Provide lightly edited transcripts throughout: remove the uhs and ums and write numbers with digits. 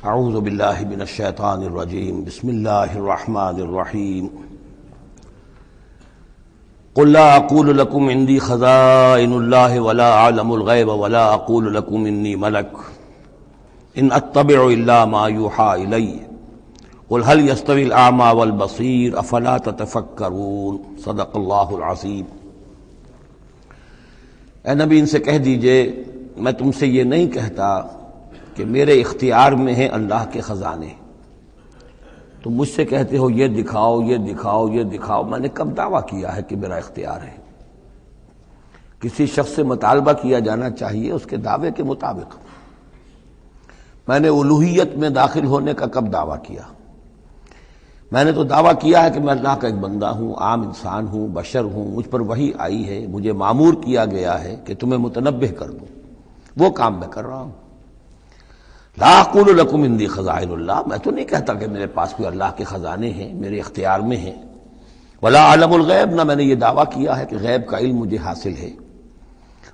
اعوذ باللہ من الشیطان الرجیم بسم اللہ الرحمن الرحیم قل لا اقول لكم عندي خزائن الله ولا اعلم الغیب ولا اقول لكم انی ملک ان اتبع الا ما یوحى الی قل هل يستوي الاعمى والبصیر افلا تتفکرون صدق اللہ العظیم۔ اے نبی ان سے کہہ دیجئے میں تم سے یہ نہیں کہتا کہ میرے اختیار میں ہیں اللہ کے خزانے، تم مجھ سے کہتے ہو یہ دکھاؤ یہ دکھاؤ یہ دکھاؤ۔ میں نے کب دعویٰ کیا ہے کہ میرا اختیار ہے؟ کسی شخص سے مطالبہ کیا جانا چاہیے اس کے دعوے کے مطابق۔ میں نے الوہیت میں داخل ہونے کا کب دعویٰ کیا؟ میں نے تو دعویٰ کیا ہے کہ میں اللہ کا ایک بندہ ہوں، عام انسان ہوں، بشر ہوں، مجھ پر وحی آئی ہے، مجھے مامور کیا گیا ہے کہ تمہیں متنبہ کر دوں، وہ کام میں کر رہا ہوں۔ لا اقول لکم عندی خزائن اللہ، میں تو نہیں کہتا کہ میرے پاس کوئی اللہ کے خزانے ہیں، میرے اختیار میں ہیں۔ ولا اعلم الغیب، نہ میں نے یہ دعویٰ کیا ہے کہ غیب کا علم مجھے حاصل ہے۔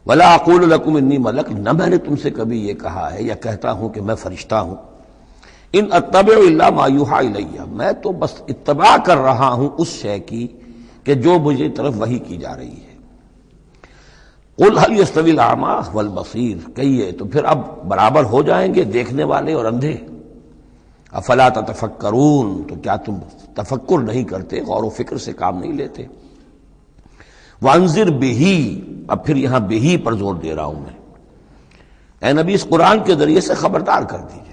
ولا اقول لکم انی ملک، نہ میں نے تم سے کبھی یہ کہا ہے یا کہتا ہوں کہ میں فرشتہ ہوں۔ ان اتبع الا ما یوحی الی، میں تو بس اتباع کر رہا ہوں اس شے کی کہ جو مجھے طرف وحی کی جا رہی ہے۔ قل هل يستوي الاعمى والبصیر، کہیے تو پھر اب برابر ہو جائیں گے دیکھنے والے اور اندھے؟ افلا تتفکرون، تو کیا تم تفکر نہیں کرتے، غور و فکر سے کام نہیں لیتے؟ وانذر بہ، اب پھر یہاں بہ پر زور دے رہا ہوں میں۔ اے نبی اس قرآن کے ذریعے سے خبردار کر دیجئے،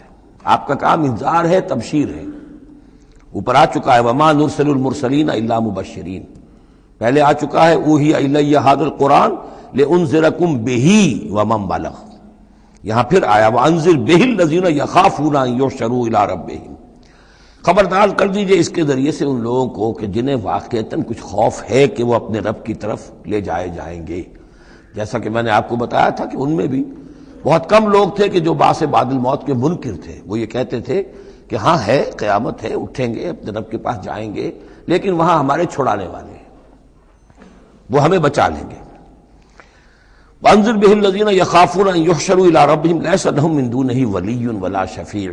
آپ کا کام انذار ہے، تبشیر ہے۔ اوپر آ چکا ہے وما نرسل المرسلین الا مبشرین، پہلے آ چکا ہے اوحی الی ھذا القرآن لانذرکم بہ ومن بلغ، یہاں پھر آیا وانذر بہ الذین یخافون ان یحشروا الی ربہم، خبردار کر دیجئے اس کے ذریعے سے ان لوگوں کو کہ جنہیں واقعتاً کچھ خوف ہے کہ وہ اپنے رب کی طرف لے جائے جائیں گے۔ جیسا کہ میں نے آپ کو بتایا تھا کہ ان میں بھی بہت کم لوگ تھے کہ جو بعث بعد الموت کے منکر تھے، وہ یہ کہتے تھے کہ ہاں ہے، قیامت ہے، اٹھیں گے، اپنے رب کے پاس جائیں گے، لیکن وہاں ہمارے چھڑانے والے ہیں، وہ ہمیں بچا لیں گے۔ وانذر بہ الذین یخافون ان یحشروا الی ربہم لیس لہم من دونہ ولی ولا شفیع،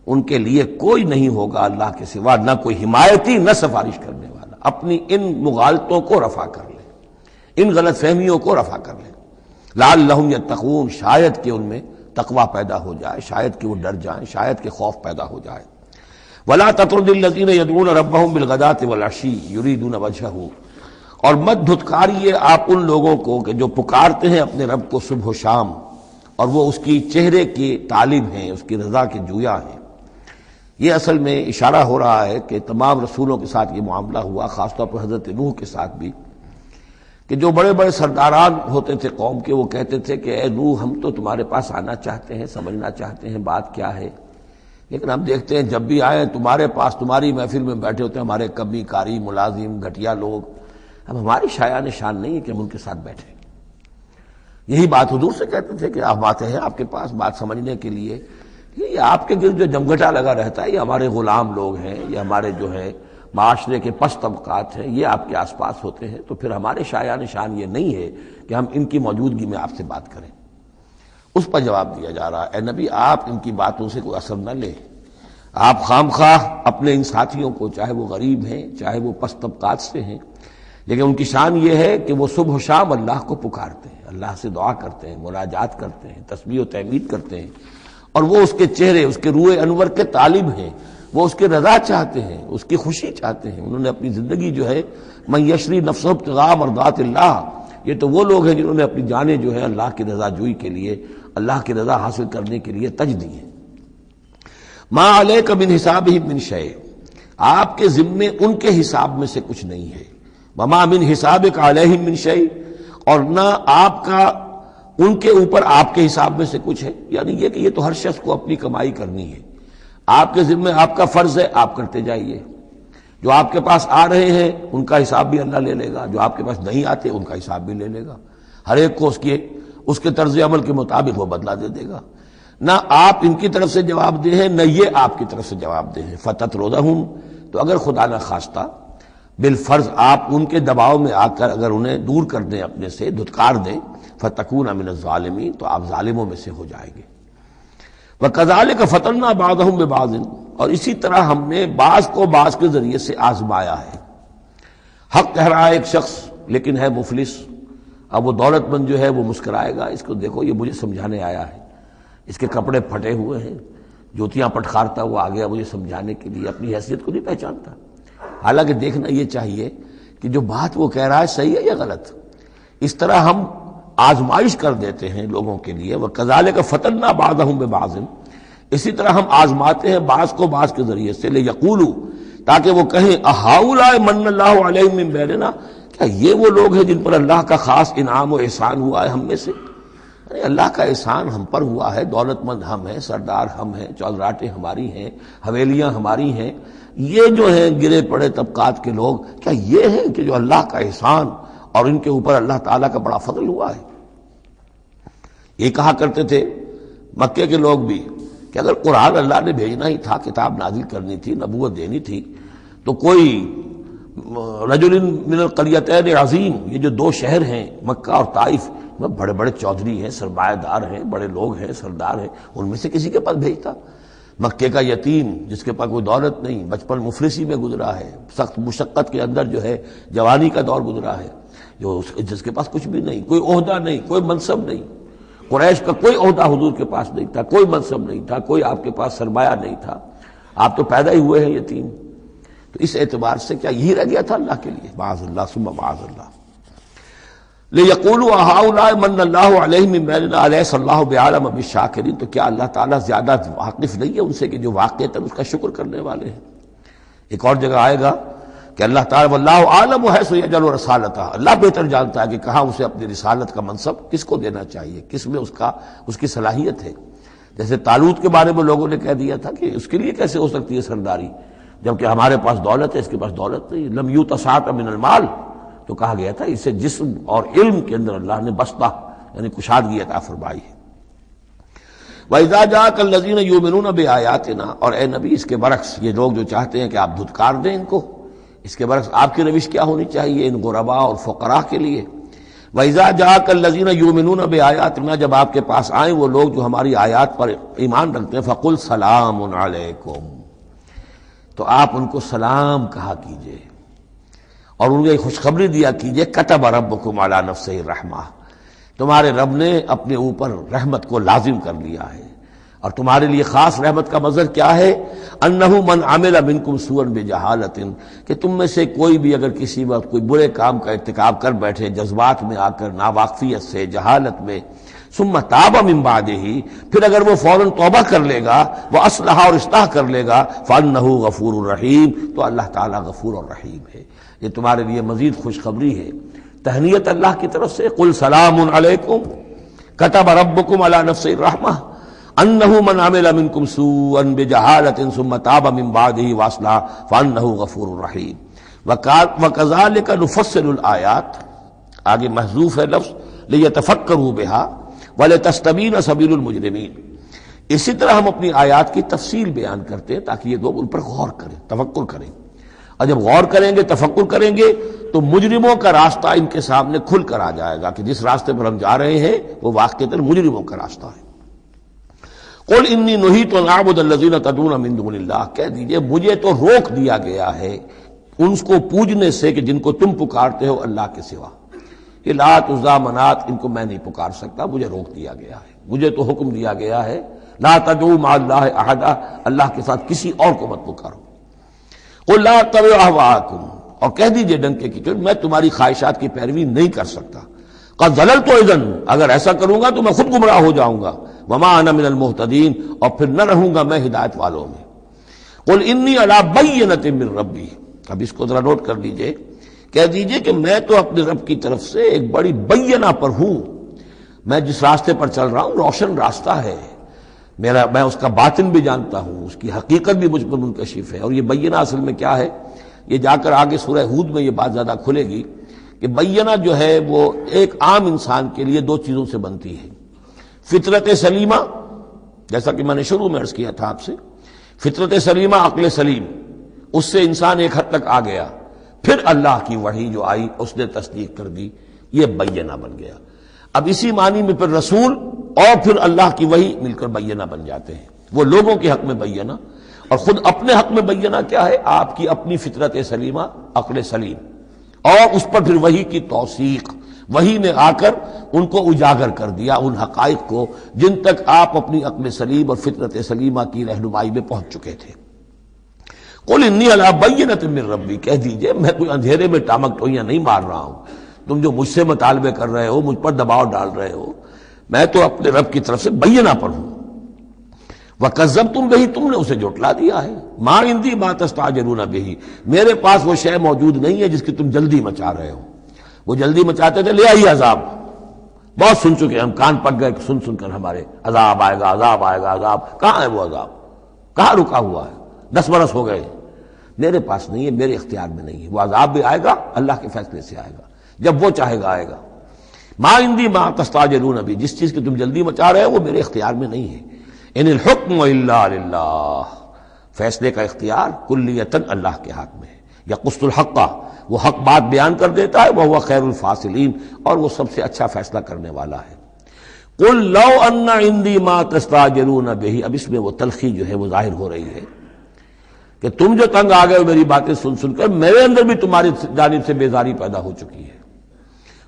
ان کے لیے کوئی نہیں ہوگا اللہ کے سوا، نہ کوئی حمایتی نہ سفارش کرنے والا۔ اپنی ان مغالطوں کو رفع کر لیں، ان غلط فہمیوں کو رفع کر لیں۔ لعلہم یتقون، شاید کہ ان میں تقوی پیدا ہو جائے، شاید کہ وہ ڈر جائیں، شاید کہ خوف پیدا ہو جائے۔ ولا تطرد الذین یدعون ربہم بالغداۃ والعشی یریدون وجہہ، اور مت دھتکاریے آپ ان لوگوں کو کہ جو پکارتے ہیں اپنے رب کو صبح و شام اور وہ اس کی چہرے کے طالب ہیں، اس کی رضا کے جویا ہیں۔ یہ اصل میں اشارہ ہو رہا ہے کہ تمام رسولوں کے ساتھ یہ معاملہ ہوا، خاص طور پر حضرت نوح کے ساتھ بھی، کہ جو بڑے بڑے سرداران ہوتے تھے قوم کے، وہ کہتے تھے کہ اے نوح ہم تو تمہارے پاس آنا چاہتے ہیں، سمجھنا چاہتے ہیں بات کیا ہے، لیکن ہم دیکھتے ہیں جب بھی آئے تمہارے پاس، تمہاری محفل میں بیٹھے ہوتے ہیں ہمارے کمی کاری ملازم گھٹیا لوگ، اب ہماری شایان شان نہیں ہے کہ ہم ان کے ساتھ بیٹھیں۔ یہی بات حضور سے کہتے تھے کہ آپ آتے ہیں آپ کے پاس بات سمجھنے کے لیے، یہ آپ کے گرد جو جمگھٹا لگا رہتا ہے یہ ہمارے غلام لوگ ہیں، یہ ہمارے جو ہے معاشرے کے پست طبقات ہیں، یہ آپ کے آس پاس ہوتے ہیں، تو پھر ہمارے شایان شان یہ نہیں ہے کہ ہم ان کی موجودگی میں آپ سے بات کریں۔ اس پر جواب دیا جا رہا ہے اے نبی آپ ان کی باتوں سے کوئی اثر نہ لیں، آپ خام خواہ اپنے ان ساتھیوں کو، چاہے وہ غریب ہیں چاہے وہ پست طبقات سے ہیں، لیکن ان کی شان یہ ہے کہ وہ صبح و شام اللہ کو پکارتے ہیں، اللہ سے دعا کرتے ہیں، مناجات کرتے ہیں، تسبیح و تحمید کرتے ہیں، اور وہ اس کے چہرے، اس کے روح انور کے طالب ہیں، وہ اس کے رضا چاہتے ہیں، اس کی خوشی چاہتے ہیں۔ انہوں نے اپنی زندگی جو ہے من یشری نفسہ ابتغاء مرضات اللہ، یہ تو وہ لوگ ہیں جنہوں نے اپنی جانیں جو ہے اللہ کی رضا جوئی کے لیے، اللہ کی رضا حاصل کرنے کے لیے تج دی ہیں۔ ما علیک من حسابہم من شیء، آپ کے ذمے ان کے حساب میں سے کچھ نہیں ہے۔ وما من حسابک علیہم من شیء، اور نہ آپ کا ان کے اوپر آپ کے حساب میں سے کچھ ہے، یعنی یہ کہ یہ تو ہر شخص کو اپنی کمائی کرنی ہے، آپ کے ذمہ آپ کا فرض ہے آپ کرتے جائیے، جو آپ کے پاس آ رہے ہیں ان کا حساب بھی اللہ لے لے گا، جو آپ کے پاس نہیں آتے ان کا حساب بھی لے لے گا، ہر ایک کو اس کے طرز عمل کے مطابق وہ بدلہ دے دے گا۔ نہ آپ ان کی طرف سے جواب دہ ہیں نہ یہ آپ کی طرف سے جواب دہ ہیں۔ فتطردہم، تو اگر خدا نہ خواستہ بالفرض آپ ان کے دباؤ میں آ کر اگر انہیں دور کر دیں، اپنے سے دھتکار دیں، فتکون من الظالمین، تو آپ ظالموں میں سے ہو جائیں گے۔ وَكَذَلِكَ فَتَنَّا بَعْضَهُم بِبَعْضٍ، اور اسی طرح ہم نے بعض کو بعض کے ذریعے سے آزمایا ہے۔ حق کہہ رہا ہے ایک شخص لیکن ہے مفلس، اب وہ دولت مند جو ہے وہ مسکرائے گا، اس کو دیکھو یہ مجھے سمجھانے آیا ہے، اس کے کپڑے پھٹے ہوئے ہیں، جوتیاں پٹخارتا ہوا آ گیا مجھے سمجھانے کے لیے، اپنی حیثیت کو نہیں پہچانتا۔ حالانکہ دیکھنا یہ چاہیے کہ جو بات وہ کہہ رہا ہے صحیح ہے یا غلط۔ اس طرح ہم آزمائش کر دیتے ہیں لوگوں کے لیے، وَكَذَلِكَ فَتَنَّا بَعْضَهُم بِبَعْضٍ، اسی طرح ہم آزماتے ہیں بعض کو بعض کے ذریعے سے، لِيَقُولُوا، تاکہ وہ کہیں اَهَٰؤُلَاءِ مَنَّ اللَّهُ عَلَيْهِم مِّن بَيْنِنَا، کیا یہ وہ لوگ ہیں جن پر اللہ کا خاص انعام و احسان ہوا ہے ہم میں سے؟ اللہ کا احسان ہم پر ہوا ہے، دولت مند ہم ہیں، سردار ہم ہیں، چودراٹیں ہماری ہیں، حویلیاں ہماری ہیں، یہ جو ہیں گرے پڑے طبقات کے لوگ، کیا یہ ہیں کہ جو اللہ کا احسان اور ان کے اوپر اللہ تعالیٰ کا بڑا فضل ہوا ہے؟ یہ کہا کرتے تھے مکے کے لوگ بھی کہ اگر قرآن اللہ نے بھیجنا ہی تھا، کتاب نازل کرنی تھی، نبوت دینی تھی، تو کوئی رجل من القریتین عظیم، یہ جو دو شہر ہیں مکہ اور طائف، بڑے بڑے چودھری ہیں، سرمایہ دار ہیں، بڑے لوگ ہیں، سردار ہیں، ان میں سے کسی کے پاس بھیجتا۔ مکے کا یتیم جس کے پاس کوئی دولت نہیں، بچپن مفلسی میں گزرا ہے، سخت مشقت کے اندر جو ہے جوانی کا دور گزرا ہے، جس کے پاس کچھ بھی نہیں، کوئی عہدہ نہیں، کوئی منصب نہیں، قریش کا کوئی عہدہ حضور کے پاس نہیں تھا، کوئی منصب نہیں تھا، کوئی آپ کے پاس سرمایہ نہیں تھا، آپ تو پیدا ہی ہوئے ہیں یتیم، تو اس اعتبار سے کیا یہی رہ گیا تھا اللہ کے لیے؟ معاذ اللہ ثم معاذ اللہ۔ لِيَقُولُوا أَهَٰؤُلَاءِ مَنَّ اللَّهُ عَلَيْهِم مِّن بَيْنِنَا أَلَيْسَ اللَّهُ بِأَعْلَمَ بِالشَّاكِرِينَ، تو کیا اللہ تعالیٰ زیادہ واقف نہیں ہے ان سے کہ جو واقعتاً اس کا شکر کرنے والے ہیں؟ ایک اور جگہ آئے گا کہ اللہ تعالیٰ وَاللَّهُ أَعْلَمُ حَيْثُ يَجْعَلُ رِسَالَتَهُ، اللہ بہتر جانتا ہے کہ کہاں اسے اپنی رسالت کا منصب کس کو دینا چاہیے، کس میں اس کی صلاحیت ہے۔ جیسے طالوت کے بارے میں لوگوں نے کہہ دیا تھا کہ اس کے لیے کیسے ہو سکتی ہے سرداری، جبکہ ہمارے پاس دولت ہے، اس کے پاس دولت نہیں، لم یؤت سعۃ من المال، تو کہا گیا تھا اسے جسم اور علم کے اندر اللہ نے بسطہ یعنی کشادگی عطا فرمائی ہے۔ وَإِذَا جَاءَكَ الَّذِينَ يُؤْمِنُونَ بِآيَاتِنَا، اور اے نبی اس کے برعکس یہ لوگ جو چاہتے ہیں کہ آپ دھتکار دیں ان کو، اس کے برعکس آپ کی روش کیا ہونی چاہیے ان غرباء اور فقراء کے لیے؟ وَإِذَا جَاءَكَ الَّذِينَ يُؤْمِنُونَ بِآيَاتِنَا، جب آپ کے پاس آئیں وہ لوگ جو ہماری آیات پر ایمان رکھتے ہیں، فَقُلْ سَلَامٌ عَلَيْكُمْ، تو آپ ان کو سلام کہا کیجئے اور ان کو ایک خوشخبری دیا کیجئے، کتب ربکم علی نفسہ الرحمہ، تمہارے رب نے اپنے اوپر رحمت کو لازم کر لیا ہے، اور تمہارے لیے خاص رحمت کا مظہر کیا ہے؟ انہ من عمل منکم سوءا بجہالۃ، کہ تم میں سے کوئی بھی اگر کسی وقت کوئی برے کام کا ارتکاب کر بیٹھے، جذبات میں آ کر، ناواقفیت سے، جہالت میں، ثم تاب من بعدہ، پھر اگر وہ فوراً توبہ کر لے گا، وہ اصلاح اور اصلاح کر لے گا، فانہ غفور الرحیم، تو اللہ تعالیٰ غفور الرحیم ہے۔ یہ تمہارے لیے مزید خوشخبری ہے، تہنیت اللہ کی طرف سے، قل سلام علیکم کتب ربکم علی نفسہ الرحمہ انہ من عمل منکم سوءا بجہالۃ ثم تاب من بعدہ واصلح فانہ غفور الرحیم۔ وکذالک نفصل الآیات، آگے محذوف ہے لفظ لیتفکروا بہا ولتستبین سبیل المجرمین، اسی طرح ہم اپنی آیات کی تفصیل بیان کرتے ہیں تاکہ یہ لوگ ان پر غور کریں، تفکر کریں، اور جب غور کریں گے، تفکر کریں گے، تو مجرموں کا راستہ ان کے سامنے کھل کر آ جائے گا کہ جس راستے پر ہم جا رہے ہیں وہ واقعتاً مجرموں کا راستہ ہے۔ قل انی نہیت ان اعبد الذین تدعون من دون اللہ، کہہ دیجئے مجھے تو روک دیا گیا ہے ان کو پوجنے سے کہ جن کو تم پکارتے ہو اللہ کے سوا، یہ لات عزا منات، ان کو میں نہیں پکار سکتا، مجھے روک دیا گیا ہے، مجھے تو حکم دیا گیا ہے لا تدعوا مع اللہ احدا، اللہ کے ساتھ کسی اور کو مت پکارو۔ قل لا اتبع اہواءکم، اور کہہ دیجئے ڈنکے کی چوٹ میں تمہاری خواہشات کی پیروی نہیں کر سکتا، قد ضللت اذن، اگر ایسا کروں گا تو میں خود گمراہ ہو جاؤں گا، وما انا من المہتدین، اور پھر نہ رہوں گا میں ہدایت والوں میں۔ قل انی علی بینۃ من ربی، اب اس کو ذرا نوٹ کر لیجئے، کہہ دیجئے کہ میں تو اپنے رب کی طرف سے ایک بڑی بینہ پر ہوں، میں جس راستے پر چل رہا ہوں روشن راستہ ہے، میں اس کا باطن بھی جانتا ہوں، اس کی حقیقت بھی مجھ پر منکشف ہے۔ اور یہ بینہ اصل میں کیا ہے، یہ جا کر آگے سورہ ہود میں یہ بات زیادہ کھلے گی کہ بینہ جو ہے وہ ایک عام انسان کے لیے دو چیزوں سے بنتی ہے، فطرت سلیمہ، جیسا کہ میں نے شروع میں عرض کیا تھا آپ سے، فطرت سلیمہ، عقل سلیم، اس سے انسان ایک حد تک آ گیا، پھر اللہ کی وحی جو آئی اس نے تصدیق کر دی، یہ بینہ بن گیا۔ اب اسی معنی میں پھر رسول اور پھر اللہ کی وحی مل کر بینہ بن جاتے ہیں. وہ لوگوں کے حق میں بینہ اور خود اپنے حق میں بینہ کیا ہے؟ آپ کی اپنی فطرت سلیمہ، عقل سلیم، اور اس پر پھر وحی کی توثیق. وحی نے آ کر ان کو اجاگر کر دیا، ان حقائق کو جن تک آپ اپنی عقل سلیم اور فطرت سلیمہ کی رہنمائی میں پہنچ چکے تھے. قل انی علی بینۃ من ربی، کہہ دیجئے میں کوئی اندھیرے میں ٹامک ٹوئیاں نہیں مار رہا ہوں. تم جو مجھ سے مطالبے کر رہے ہو، مجھ پر دباؤ ڈال رہے ہو، میں تو اپنے رب کی طرف سے بینہ پر ہوں. وَكَذَّبْتُمْ بِهِ، تم نے اسے جھٹلا دیا ہے. مَا عِندِي مَا تَسْتَعْجِلُونَ بِهِ، میرے پاس وہ شے موجود نہیں ہے جس کی تم جلدی مچا رہے ہو. وہ جلدی مچاتے تھے، لے آئیے عذاب. بہت سن چکے ہم، کان پک گئے سن سن کر ہمارے، عذاب آئے گا، عذاب آئے گا، عذاب. کہاں ہے وہ عذاب؟ کہاں رکا ہوا ہے؟ 10 برس ہو گئے. میرے پاس نہیں ہے، میرے اختیار میں نہیں ہے. وہ عذاب بھی آئے گا، اللہ کے فیصلے سے آئے گا، جب وہ چاہے گا آئے گا. ما عندی ما تستعجلون بھی، جس چیز کی تم جلدی مچا رہے ہو وہ میرے اختیار میں نہیں ہے. ان الحکم الا للہ، فیصلے کا اختیار کلیتاً اللہ کے ہاتھ میں ہے. یقص الحق، وہ حق بات بیان کر دیتا ہے. وہ خیر الفاصلین، اور وہ سب سے اچھا فیصلہ کرنے والا ہے. قل لو ان عندی ما تستعجلون به، اب اس میں وہ تلخی جو ہے وہ ظاہر ہو رہی ہے کہ تم جو تنگ آ گئے ہو میری باتیں سن سن کر، میرے اندر بھی تمہاری جانب سے بیزاری پیدا ہو چکی ہے.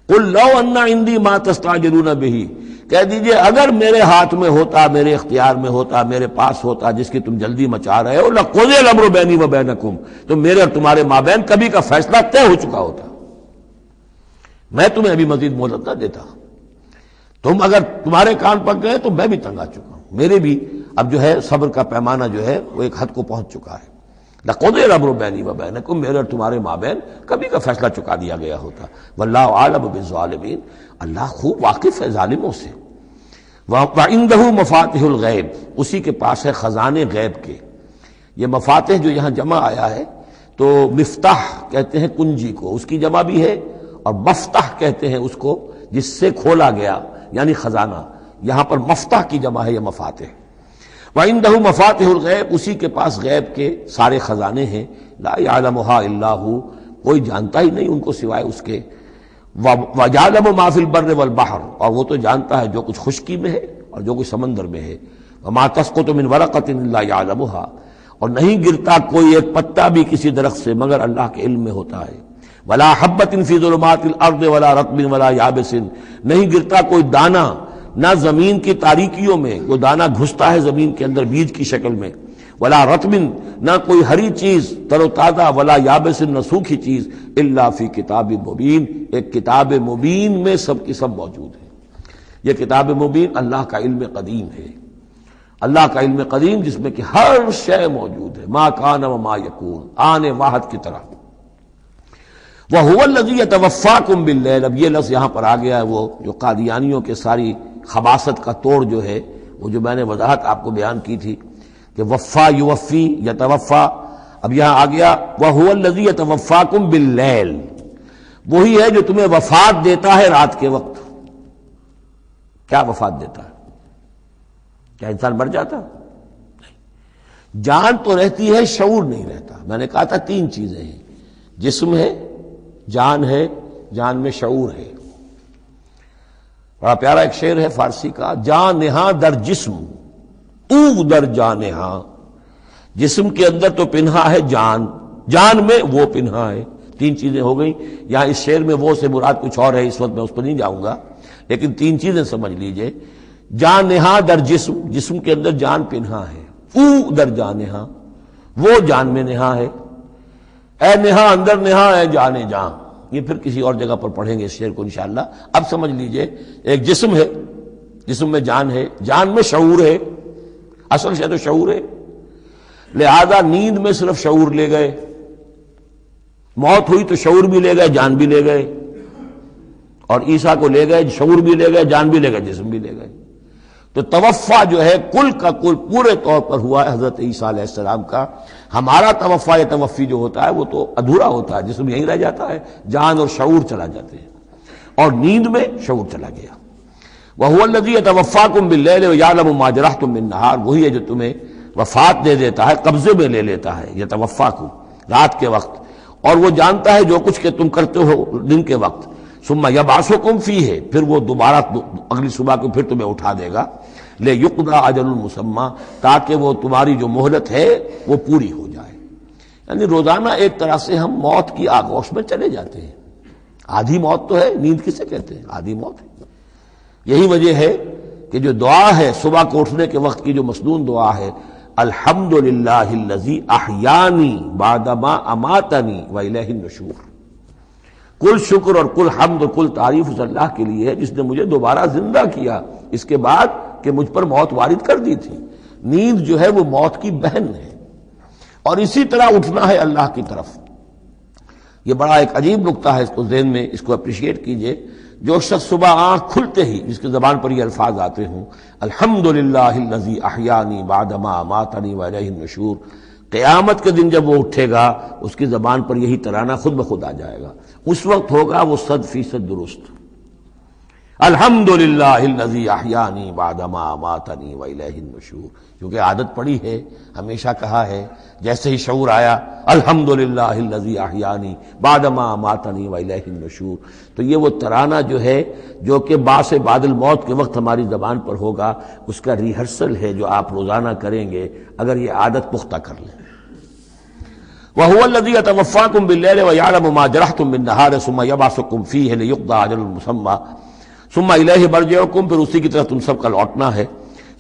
قل لو ان عندی ما تستعجلون به، کہہ دیجئے اگر میرے ہاتھ میں ہوتا، میرے اختیار میں ہوتا، میرے پاس ہوتا جس کی تم جلدی مچا رہے ہو، لقضی الامر بینی و بینکم، تو میرے اور تمہارے مابین کبھی کا فیصلہ طے ہو چکا ہوتا. میں تمہیں ابھی مزید مہلت نہ دیتا. تم اگر تمہارے کان پک گئے تو میں بھی تنگ آ چکا ہوں. میرے بھی اب جو ہے صبر کا پیمانہ جو ہے وہ ایک حد کو پہنچ چکا ہے. لقضی الامر بینی و بینکم، میرے اور تمہارے مابین کبھی کا فیصلہ چکا دیا گیا ہوتا. واللہ عالم بالظالمین، اللہ خوب واقف ہے ظالموں سے. وَعِندَهُ مَفَاتِحُ الْغَيْبِ، اسی کے پاس ہے خزانے غیب کے. یہ مفاتح جو یہاں جمع آیا ہے تو مفتاح کہتے ہیں کنجی کو، اس کی جمع بھی ہے، اور مفتاح کہتے ہیں اس کو جس سے کھولا گیا، یعنی خزانہ. یہاں پر مفتاح کی جمع ہے یہ مفاتح. وَعِندَهُ مَفَاتِحُ الْغَيْبِ، اسی کے پاس غیب کے سارے خزانے ہیں. لا يعلمها الا هو، کوئی جانتا ہی نہیں ان کو سوائے اس کے. وَيَعْلَمُ مَا فِي الْبَرِّ وَالْبَحْرِ، اور وہ تو جانتا ہے جو کچھ خشکی میں ہے اور جو کچھ سمندر میں ہے. وَمَا تَسْقُطُ مِنْ وَرَقَةٍ إِلَّا يَعْلَمُهَا، اور نہیں گرتا کوئی ایک پتا بھی کسی درخت سے مگر اللہ کے علم میں ہوتا ہے. وَلَا حَبَّةٍ فِي ظُلُمَاتِ الْأَرْضِ وَلَا رَطْبٍ وَلَا يَابِسٍ، نہیں گرتا کوئی دانہ نہ زمین کی تاریکیوں میں، وہ دانہ گھستا ہے زمین کے اندر بیج کی شکل میں. ولا رطبن، نہ کوئی ہری چیز تر و تازہ، ولا یابس، نہ سوکھی چیز، الا فی کتاب مبین، ایک کتاب مبین میں سب کی سب موجود ہے. یہ کتاب مبین اللہ کا علم قدیم ہے، اللہ کا علم قدیم جس میں کہ ہر شے موجود ہے. ما کان و ما یکون، آن واحد کی طرح. وَهُوَ الَّذِي يَتَوَفَّاكُم بِاللَّيْلِ، اب یہ لفظ یہاں پر آ گیا ہے، وہ جو قادیانیوں کے ساری خباثت کا توڑ جو ہے، وہ جو میں نے وضاحت آپ کو بیان کی تھی کہ وفا یوفی یتوفا، اب یہاں آ گیا وَهُوَ الَّذِي يَتَوَفَّاكُم بِاللَّيْلِ، وہی ہے جو تمہیں وفات دیتا ہے رات کے وقت. کیا وفات دیتا ہے؟ کیا انسان مر جاتا؟ نہیں، جان تو رہتی ہے، شعور نہیں رہتا. میں نے کہا تھا 3 چیزیں ہیں، جسم ہے، جان ہے، جان میں شعور ہے. بڑا پیارا ایک شعر ہے فارسی کا، جان نہاں در جسم او در جان نہاں، جسم کے اندر تو پنہا ہے جان، جان میں وہ پنہا ہے. 3 چیزیں ہو گئیں. یہاں اس شعر میں وہ سے مراد کچھ اور ہے، اس وقت میں اس پر نہیں جاؤں گا، لیکن 3 چیزیں سمجھ لیجئے. جان نہاں در جسم، جسم کے اندر جان پنہا ہے. او در جان نہاں، وہ جان میں نہاں ہے. اے نہاں اندر نہاں اے جان جان، یہ پھر کسی اور جگہ پر پڑھیں گے اس شعر کو انشاءاللہ. اب سمجھ لیجئے، ایک جسم ہے، جسم میں جان ہے، جان میں شعور ہے، اصل شے تو شعور ہے. لہذا نیند میں صرف شعور لے گئے، موت ہوئی تو شعور بھی لے گئے، جان بھی لے گئے. اور عیسیٰ کو لے گئے، شعور بھی لے گئے، جان بھی لے گئے، جسم بھی لے گئے. تو توفع جو ہے کل کا کل پورے طور پر ہوا ہے حضرت عیسیٰ علیہ السلام کا. ہمارا توفع یا توفی جو ہوتا ہے وہ تو ادھورا ہوتا ہے، جسم یہیں رہ جاتا ہے، جان اور شعور چلا جاتے ہیں، اور نیند میں شعور چلا گیا. وَهُوَ الَّذِي يَتَوَفَّاكُم بِاللَّيْلِ وَيَعْلَمُ مَا جَرَحْتُم بِالنَّهَارِ، وہی ہے جو تمہیں وفات دے دیتا ہے، قبضے میں لے لیتا ہے، یتوفاکم رات کے وقت، اور وہ جانتا ہے جو کچھ کہ تم کرتے ہو دن کے وقت. ثم یبعثکم فیہ، پھر وہ دوبارہ اگلی صبح کو پھر تمہیں اٹھا دے گا، لیقضی اجل مسمی، تاکہ وہ تمہاری جو مہلت ہے وہ پوری ہو جائے۔ یعنی روزانہ ایک طرح سے ہم موت کی آغوش میں چلے جاتے ہیں۔ آدھی موت تو ہے، نیند کسے کہتے ہیں؟ آدھی موت ہے۔ یہی وجہ ہے کہ جو دعا ہے صبح کو اٹھنے کے وقت کی جو مسنون دعا ہے، الحمدللہ الذی احیانی بعدما اماتنی والیہ النشور، کل شکر اور کل حمد اور کل تعریف اس اللہ کے لیے ہے جس نے مجھے دوبارہ زندہ کیا اس کے بعد کہ مجھ پر موت وارد کر دی تھی۔ نیند جو ہے وہ موت کی بہن ہے، اور اسی طرح اٹھنا ہے اللہ کی طرف۔ یہ بڑا ایک عجیب نکتہ ہے، اس کو ذہن میں اس کو اپریشیٹ کیجئے۔ جو شخص صبح آنکھ کھلتے ہی جس کے زبان پر یہ الفاظ آتے ہوں، الحمدللہ الذی احیانی بعدما اماتنی والیہ النشور، قیامت کے دن جب وہ اٹھے گا اس کی زبان پر یہی ترانہ خود بخود آ جائے گا، اس وقت ہوگا وہ 100% درست۔ الحمدللہ الذی احیانی بعدما اماتنی والیہ النشور، کیونکہ عادت پڑی ہے، ہمیشہ کہا ہے، جیسے ہی شعور آیا الحمدللہ الذی احیانی بعدما اماتنی والیہ النشور، تو یہ وہ ترانہ جو ہے جو کہ باعث بعد الموت کے وقت ہماری زبان پر ہوگا، اس کا ریہرسل ہے جو آپ روزانہ کریں گے اگر یہ عادت پختہ کر لیں۔ وَهُوَ الَّذِي يَتَوَفَّاكُم بِاللَّيْلِ وَيَعْلَمُ مَا جَرَحْتُم بِالنَّهَارِ ثُمَّ يَبْعَثُكُم فِيهِ لِيُقْضَىٰ أَجَلٌ مُّسَمًّى ثُمَّ إِلَيْهِ مَرْجِعُكُم، پھر اسی کی طرف تم سب کا لوٹنا ہے۔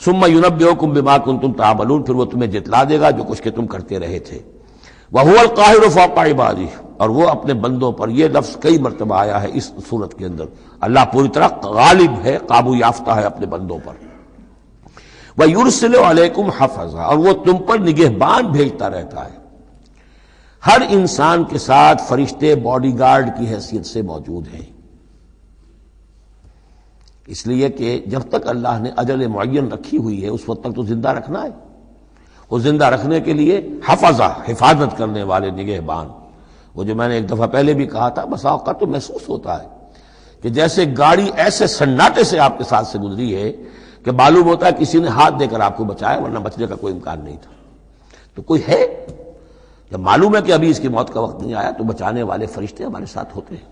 ثُمَّ يُنَبِّئُكُم بِمَا كُنتُمْ تَعْمَلُونَ، پھر وہ تمہیں جتلا دے گا جو کچھ کہ تم کرتے رہے تھے۔ وَهُوَ الْقَاهِرُ فَوْقَ عِبَادِهِ، اور وہ اپنے بندوں پر، یہ لفظ کئی مرتبہ آیا ہے اس صورت کے اندر، اللہ پوری طرح غالب ہے، قابو یافتہ ہے اپنے بندوں پر۔ وَيُرْسِلُ عَلَيْكُمْ حَفَظًا، اور وہ تم پر نگہبان بھیجتا رہتا ہے۔ ہر انسان کے ساتھ فرشتے باڈی گارڈ کی حیثیت سے موجود ہیں، اس لیے کہ جب تک اللہ نے اجل معین رکھی ہوئی ہے اس وقت تک تو زندہ رکھنا ہے۔ وہ زندہ رکھنے کے لیے حفظہ، حفاظت کرنے والے نگہبان، وہ جو میں نے ایک دفعہ پہلے بھی کہا تھا، بسا اوقات تو محسوس ہوتا ہے کہ جیسے گاڑی ایسے سناٹے سے آپ کے ساتھ سے گزری ہے کہ معلوم ہوتا ہے کسی نے ہاتھ دے کر آپ کو بچایا، ورنہ بچنے کا کوئی امکان نہیں تھا۔ تو کوئی ہے، جب معلوم ہے کہ ابھی اس کی موت کا وقت نہیں آیا تو بچانے والے فرشتے ہمارے ساتھ ہوتے ہیں۔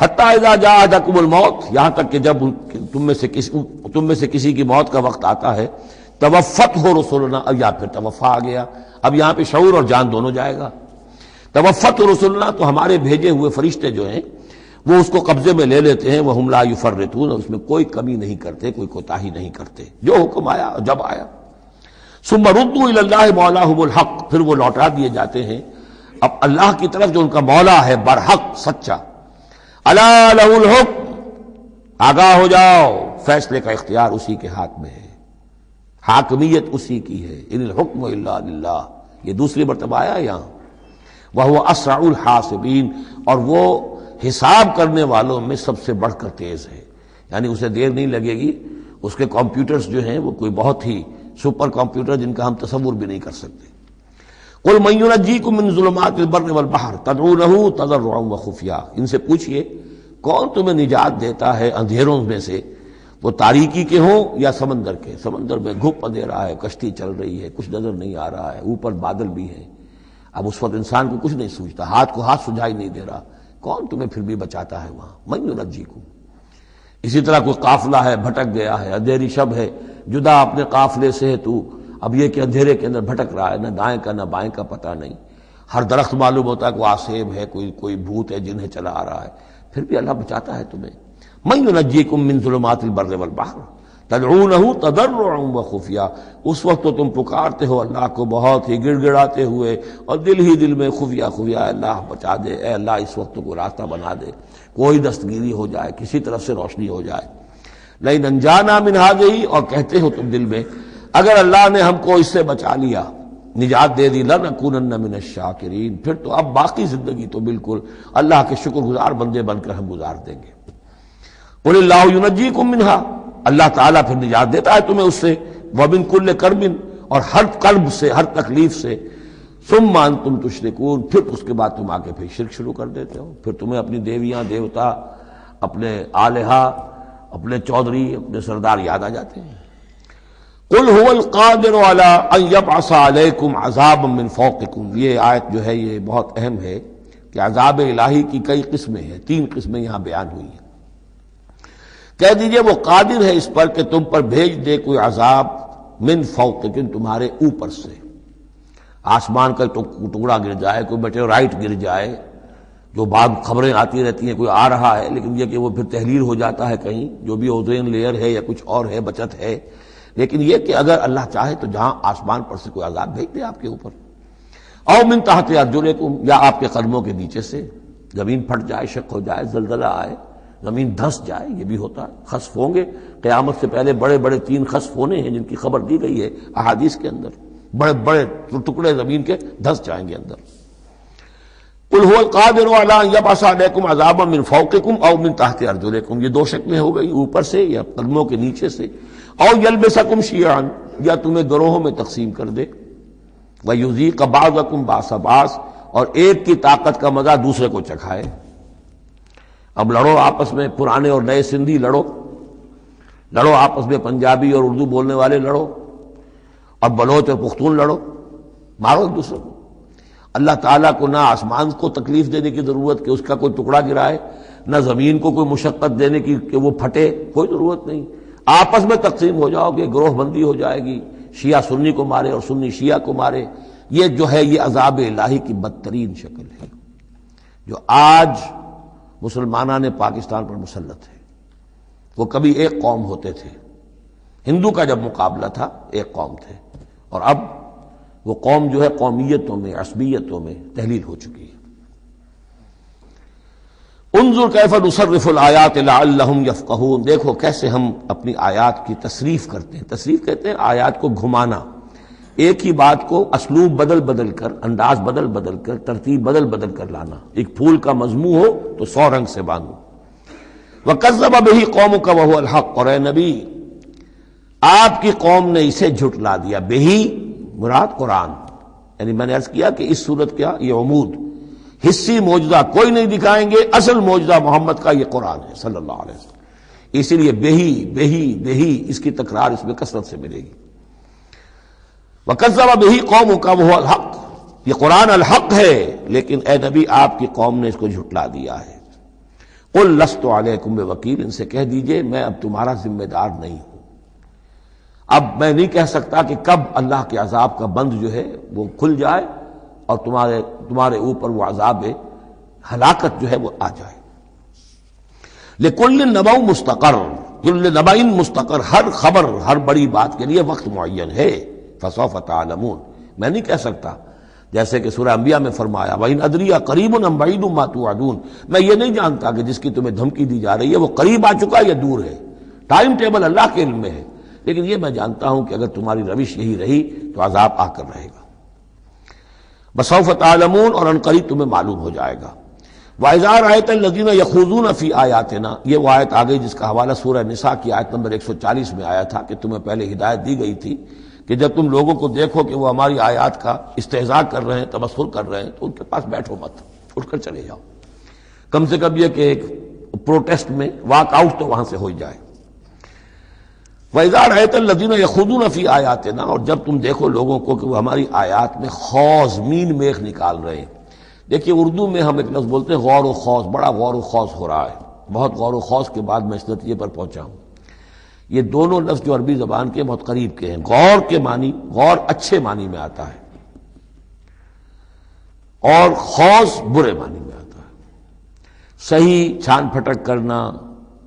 حتیٰ اذا جاء احدکم الموت، یہاں تک کہ جب تم میں سے کسی کی موت کا وقت آتا ہے، توفتہ رسلنا، اب یا پھر توفا آ گیا، اب یہاں پہ شعور اور جان دونوں جائے گا۔ توفتہ رسلنا، تو ہمارے بھیجے ہوئے فرشتے جو ہیں وہ اس کو قبضے میں لے لیتے ہیں، وہم لا یفرطون، اس میں کوئی کمی نہیں کرتے، کوئی کوتاہی نہیں کرتے، جو حکم آیا جب آیا۔ ثم ردوا الی اللہ مولاہم الحق، پھر وہ لوٹا دیے جاتے ہیں اب اللہ کی طرف جو ان کا مولا ہے برحق، سچا۔ الا لہ الحکم، آگاہ ہو جاؤ، فیصلے کا اختیار اسی کے ہاتھ میں ہے، حاکمیت اسی کی ہے۔ ان الحکم الا للہ، یہ دوسری مرتبہ آیا یہاں۔ وہو اسرع الحاسبین، اور وہ حساب کرنے والوں میں سب سے بڑھ کر تیز ہے، یعنی اسے دیر نہیں لگے گی۔ اس کے کمپیوٹرز جو ہیں وہ کوئی بہت ہی سپر کمپیوٹر جن کا ہم تصور بھی نہیں کر سکتے۔ قل من ینجیکم من ظلمات البر والبحر تدعونہ تضرعا وخفیا، ان سے پوچھئے کون تمہیں نجات دیتا ہے اندھیروں میں سے، وہ تاریکی کے ہوں یا سمندر کے۔ سمندر میں گھپ اندھیرا ہے، کشتی چل رہی ہے، کچھ نظر نہیں آ رہا ہے، اوپر بادل بھی ہے، اب اس وقت انسان کو کچھ نہیں سوچتا، ہاتھ کو ہاتھ سجھائی نہیں دے رہا، کون تمہیں پھر بھی بچاتا ہے وہاں؟ من ینجیکم۔ اسی طرح کوئی قافلہ ہے بھٹک گیا ہے، اندھیری شب ہے، جدا اپنے قافلے سے ہے تو، اب یہ کہ اندھیرے کے اندر بھٹک رہا ہے، نہ دائیں کا نہ بائیں کا پتہ نہیں، ہر درخت معلوم ہوتا ہے کوئی آسیب ہے، کوئی بھوت ہے جنہیں چلا آ رہا ہے، پھر بھی اللہ بچاتا ہے تمہیں۔ من ینجیکم من ظلمات البر والبحر تدعونہ تضرعا وخفیا، اس وقت تو تم پکارتے ہو اللہ کو بہت ہی گڑ گڑاتے ہوئے اور دل ہی دل میں خفیہ خفیہ، اے اللہ بچا دے، اے اللہ اس وقت کو راستہ بنا دے، کوئی دستگیری ہو جائے، کسی طرف سے روشنی ہو جائے۔ لئن انجانا من ہذہ، اور کہتے ہو تم دل میں اگر اللہ نے ہم کو اس سے بچا لیا، نجات دے دی، لنکونن من الشاکرین، پھر تو اب باقی زندگی تو بالکل اللہ کے شکر گزار بندے بن کر ہم گزار دیں گے۔ قل اللہ ینجیکم منہا، اللہ تعالیٰ پھر نجات دیتا ہے تمہیں اس سے، ومن کل کرب، اور ہر کرب سے، ہر تکلیف سے، ثم انتم تشرکون، پھر اس کے بعد تم آگے پھر شرک شروع کر دیتے ہو، پھر تمہیں اپنی دیویاں دیوتا، اپنے آلہہ، اپنے چودھری، اپنے سردار یاد آ جاتے ہیں۔ قل هو القادر على ان يبعث عليكم عذابا من فوقكم، یہ آیت جو ہے یہ بہت اہم ہے۔ کہ عذاب الہی کی کئی قسمیں ہیں، 3 قسمیں یہاں بیان ہوئی ہیں۔ کہہ دیجئے وہ قادر ہے اس پر کہ تم پر بھیج دے کوئی عذاب من فوقکم، تمہارے اوپر سے، آسمان کا ٹکڑا گر جائے، کوئی میٹیورائٹ گر جائے، جو بعض خبریں آتی رہتی ہیں کوئی آ رہا ہے، لیکن یہ کہ وہ پھر تحلیل ہو جاتا ہے کہیں، جو بھی اوزون لیئر ہے یا کچھ اور ہے، بچت ہے، لیکن یہ کہ اگر اللہ چاہے تو جہاں آسمان پر سے کوئی عذاب بھیج دے آپ کے اوپر، او من تحت ارجلکم، یا آپ کے قدموں کے نیچے سے زمین پھٹ جائے، شق ہو جائے، زلزلہ آئے، زمین دھس جائے، یہ بھی ہوتا ہے، خسف ہوں گے، قیامت سے پہلے بڑے بڑے 3 خسف ہونے ہیں جن کی خبر دی گئی ہے احادیث کے اندر، بڑے بڑے ٹکڑے زمین کے دھس جائیں گے اندر۔ قل هو القادر على ان يبعث عليكم عذابا من فوقكم او من تحت ارجلكم، یہ 2 شکلیں ہو گئی، اوپر سے یا قدموں کے نیچے سے، او يلبسكم شيعا، یا تمہیں گروہوں میں تقسیم کر دے، ويذيق بعضكم باس بعض، اور ایک کی طاقت کا مزہ دوسرے کو چکھائے۔ اب لڑو آپس میں، پرانے اور نئے سندھی لڑو آپس میں، پنجابی اور اردو بولنے والے لڑو، اور بلوچ اور پختون لڑو، مارو ایک دوسرے کو۔ اللہ تعالیٰ کو نہ آسمان کو تکلیف دینے کی ضرورت کہ اس کا کوئی ٹکڑا گرائے، نہ زمین کو کوئی مشقت دینے کی کہ وہ پھٹے، کوئی ضرورت نہیں، آپس میں تقسیم ہو جاؤ گے، گروہ بندی ہو جائے گی، شیعہ سنی کو مارے اور سنی شیعہ کو مارے۔ یہ جو ہے یہ عذاب الہی کی بدترین شکل ہے جو آج مسلمانان پاکستان پر مسلط ہے۔ وہ کبھی ایک قوم ہوتے تھے، ہندو کا جب مقابلہ تھا ایک قوم تھے، اور اب وہ قوم جو ہے قومیتوں میں، عصبیتوں میں تحلیل ہو چکی ہے۔ انظر کیف نصرف الآیات لعلہم یفقہون، دیکھو کیسے ہم اپنی آیات کی تصریف کرتے ہیں۔ تصریف کہتے ہیں آیات کو گھمانا، ایک ہی بات کو اسلوب بدل بدل کر، انداز بدل بدل کر، ترتیب بدل بدل کر لانا۔ ایک پھول کا مضمون ہو تو 100 رنگ سے باندھو۔ وَكَذَّبَ بِهِ قَوْمُكَ وَهُوَ الْحَقُّ، اور اے نبی آپ کی قوم نے اسے جھٹلا دیا۔ بہی مراد قرآن، یعنی میں نے عرض کیا کہ اس صورت کیا یہ عمود، حصی معجزہ کوئی نہیں دکھائیں گے، اصل معجزہ محمد کا یہ قرآن ہے صلی اللہ علیہ وسلم، اسی لیے بہی بہی بہی اس کی تکرار اس میں کثرت سے ملے گی۔ وَكَذَّبَ بِهِ قَوْمُكَ وَهُوَ الْحَقُّ، یہ قرآن الحق ہے، لیکن اے نبی آپ کی قوم نے اس کو جھٹلا دیا ہے۔ قُلْ لَسْتُ عَلَيْكُمْ بِوَكِيلٍ، ان سے کہہ دیجئے میں اب تمہارا ذمہ دار نہیں ہوں۔ اب میں نہیں کہہ سکتا کہ کب اللہ کے عذاب کا بند جو ہے وہ کھل جائے اور تمہارے اوپر وہ عذاب ہلاکت جو ہے وہ آ جائے۔ لِكُلٍّ نَبَأٌ مُسْتَقَرٌّ، كُلُّ نَبَأٍ مُسْتَقَرٌ، ہر خبر، ہر بڑی بات کے لیے وقت معین ہے۔ فَسَوْفَ تَعْلَمُونَ، میں نہیں کہہ سکتا، جیسے کہ سورہ انبیاء میں فرمایا وَإِنْ أَدْرِيَ قَرِيبٌ أَمْ بَعِيدٌ مَا تُوعَدُونَ، میں یہ نہیں جانتا کہ جس کی تمہیں دھمکی دی جا رہی ہے وہ قریب آ چکا یا دور ہے، ٹائم ٹیبل اللہ کے علم میں ہے، لیکن یہ میں جانتا ہوں کہ اگر تمہاری روش یہی رہی تو عذاب آ کر رہے گا۔ بسوف تعلمون، اور عنقریب تمہیں معلوم ہو جائے گا۔ وَإِذَا رَأَيْتَ الَّذِينَ يَخُوضُونَ فِي آيَاتِنَا، یہ وہ آیت آ گئی جس کا حوالہ سورہ نساء کی آیت نمبر 140 میں آیا تھا کہ تمہیں پہلے ہدایت دی گئی تھی کہ جب تم لوگوں کو دیکھو کہ وہ ہماری آیات کا استہزاء کر رہے ہیں، تمسخر کر رہے ہیں، تو ان کے پاس بیٹھو مت، اٹھ کر چلے جاؤ، کم سے کم یہ کہ ایک پروٹیسٹ میں واک آؤٹ تو وہاں سے ہو جائے۔ وَإِذَا رَأَيْتَ الَّذِينَ يَخُوضُونَ فِي آيَاتِنَا، اور جب تم دیکھو لوگوں کو کہ وہ ہماری آیات میں خوض، مین میخ نکال رہے ہیں۔ دیکھیے اردو میں ہم ایک لفظ بولتے ہیں غور و خوض، بڑا غور و خوض ہو رہا ہے، بہت غور و خوض کے بعد میں اس نتیجے پر پہنچا ہوں۔ یہ دونوں لفظ جو عربی زبان کے بہت قریب کے ہیں، غور کے معنی، غور اچھے معنی میں آتا ہے اور خوض برے معنی میں آتا ہے۔ صحیح چھان پھٹک کرنا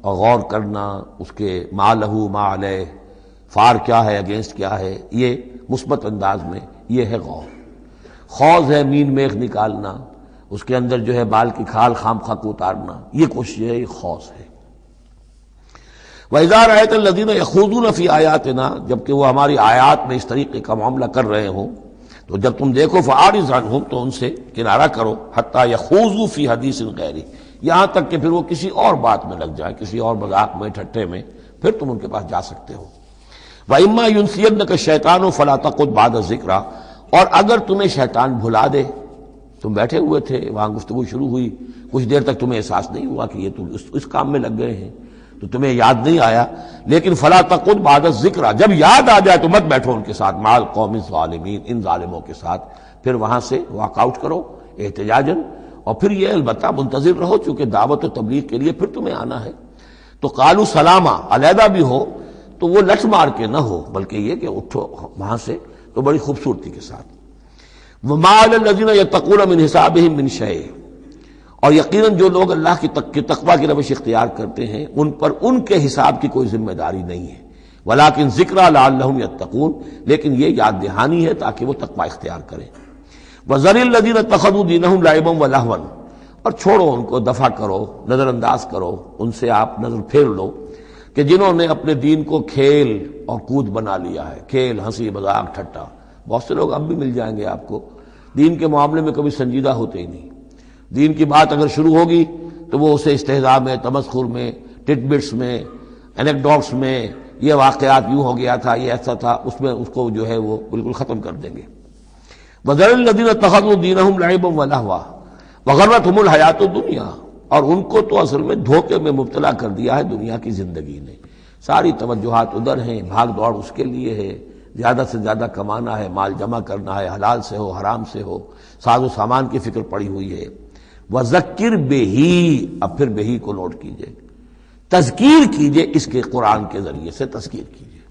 اور غور کرنا، اس کے ما لہو ما علیہ، فار کیا ہے، اگینسٹ کیا ہے، یہ مثبت انداز میں یہ ہے غور۔ خوض ہے مین میخ نکالنا، اس کے اندر جو ہے بال کی کھال خام خواہ کو اتارنا، یہ کوشش ہے، یہ خوض ہے۔ وَإِذَا رَأَيْتَ الَّذِينَ يَخُوضُونَ فِي آيَاتِنَا، جبکہ وہ ہماری آیات میں اس طریقے کا معاملہ کر رہے ہوں تو جب تم دیکھو فَأَعْرِضْ عَنْهُمْ، تو ان سے کنارہ کرو، حَتَّى يَخُوضُوا فِي حَدِيثٍ غَيْرِهِ، یہاں تک کہ پھر وہ کسی اور بات میں لگ جائے، کسی اور مذاق میں، ٹھٹے میں، پھر تم ان کے پاس جا سکتے ہو۔ وَإِمَّا يُنْسِيَنَّكَ الشَّيْطَانُ فَلَا تَقْعُدْ بَعْدَ الذِّكْرَىٰ، اور اگر تمہیں شیطان بھلا دے، تم بیٹھے ہوئے تھے وہاں گفتگو شروع ہوئی، کچھ دیر تک تمہیں احساس نہیں ہوا کہ یہ تم اس کام میں لگ گئے ہیں، تو تمہیں یاد نہیں آیا، لیکن فلا تقعد بعد الذکر، جب یاد آ جائے تو مت بیٹھو ان کے ساتھ، مع القوم الظالمین، ان ظالموں کے ساتھ، پھر وہاں سے واک آؤٹ کرو احتجاجاً، اور پھر یہ البتہ منتظر رہو، چونکہ دعوت و تبلیغ کے لیے پھر تمہیں آنا ہے، تو قالوا سلاما، علیحدہ بھی ہو تو وہ لٹ مار کے نہ ہو، بلکہ یہ کہ اٹھو وہاں سے تو بڑی خوبصورتی کے ساتھ۔ وما علی الذین یتقون من حسابہم من شیء، اور یقیناً جو لوگ اللہ کی تقوی کی روش اختیار کرتے ہیں ان پر ان کے حساب کی کوئی ذمہ داری نہیں ہے، ولیکن ذکریٰ لعلہم یتقون، لیکن یہ یاد دہانی ہے تاکہ وہ تقوی اختیار کریں۔ وذر الذین اتخذوا دینہم لعبا ولہوا، اور چھوڑو ان کو، دفع کرو، نظر انداز کرو، ان سے آپ نظر پھیر لو کہ جنہوں نے اپنے دین کو کھیل اور کود بنا لیا ہے، کھیل، ہنسی مذاق، ٹھٹا۔ بہت سے لوگ اب بھی مل جائیں گے آپ کو دین کے معاملے میں کبھی سنجیدہ ہوتے ہی نہیں، دین کی بات اگر شروع ہوگی تو وہ اسے استہزاء میں، تمسخر میں، ٹٹ بٹس میں، اینیکڈوٹس میں، یہ واقعات یوں ہو گیا تھا، یہ ایسا تھا، اس میں اس کو جو ہے وہ بالکل ختم کر دیں گے۔ وَذَرِ الَّذِينَ اتَّخَذُوا دِينَهُمْ لَعِبًا وَلَهْوًا وَغَرَّتْهُمُ الْحَيَاةُ الدُّنْيَا، اور ان کو تو اصل میں دھوکے میں مبتلا کر دیا ہے دنیا کی زندگی نے، ساری توجہات ادھر ہیں، بھاگ دوڑ اس کے لیے ہے، زیادہ سے زیادہ کمانا ہے، مال جمع کرنا ہے، حلال سے ہو حرام سے ہو، ساز و سامان کی فکر پڑی ہوئی ہے۔ وَذَكِّرْ بِهِ، اب پھر بہی کو نوٹ کیجئے، تذکیر کیجئے، اس کے قرآن کے ذریعے سے تذکیر کیجئے،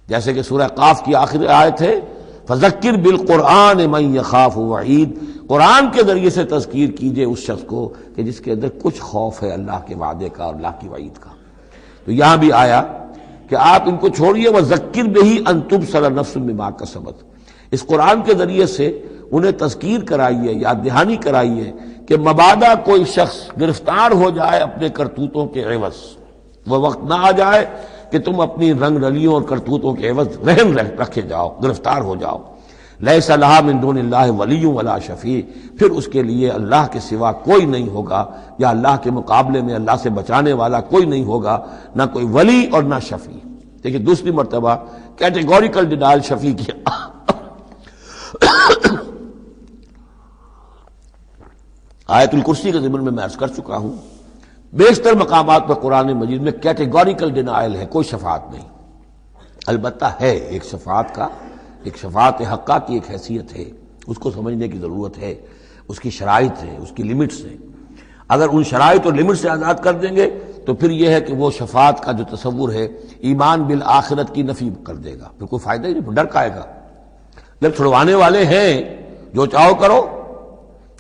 جیسے کہ سورہ قاف کی آخری آیت ہے فَذَكِّرْ بِالْقُرْآنِ مَنْ يَخَافُ وَعِيدٍ، قرآن کے ذریعے سے تذکیر کیجئے اس شخص کو کہ جس کے اندر کچھ خوف ہے اللہ کے وعدے کا اور اللہ کی وعید کا۔ تو یہاں بھی آیا کہ آپ ان کو چھوڑیے، وَذَكِّرْ بِهِ أَن تُبْصَرَ نَفْسٌ بِمَا كَسَبَتْ، اس قرآن کے ذریعے سے انہیں تذکیر کرائیے، یاد دہانی کرائیے کہ مبادا کوئی شخص گرفتار ہو جائے اپنے کرتوتوں کے عوض، وہ وقت نہ آ جائے کہ تم اپنی رنگ رلیوں اور کرتوتوں کے عوض رہن رکھے جاؤ، گرفتار ہو جاؤ۔ لیس لہا من دون اللہ ولی ولا شفیع، پھر اس کے لیے اللہ کے سوا کوئی نہیں ہوگا، یا اللہ کے مقابلے میں اللہ سے بچانے والا کوئی نہیں ہوگا، نہ کوئی ولی اور نہ شفیع۔ دیکھیے دوسری مرتبہ کیٹیگوریکل ڈینائل شفیع کیا۔ آیت الکرسی کے ضمن میں عرض کر چکا ہوں، بیشتر مقامات پر قرآن مجید میں کیٹیگوریکل ڈینائل ہے، کوئی شفاعت نہیں۔ البتہ ہے ایک شفاعت کا، ایک شفاعت حقہ کی ایک حیثیت ہے، اس کو سمجھنے کی ضرورت ہے، اس کی شرائط ہے، اس کی لیمٹس ہیں۔ اگر ان شرائط اور لیمٹ سے آزاد کر دیں گے تو پھر یہ ہے کہ وہ شفاعت کا جو تصور ہے ایمان بالآخرت کی نفی کر دے گا، پھر کوئی فائدہ ہی نہیں، ڈر کائے گا۔ جب چھڑوانے والے ہیں جو چاہو کرو،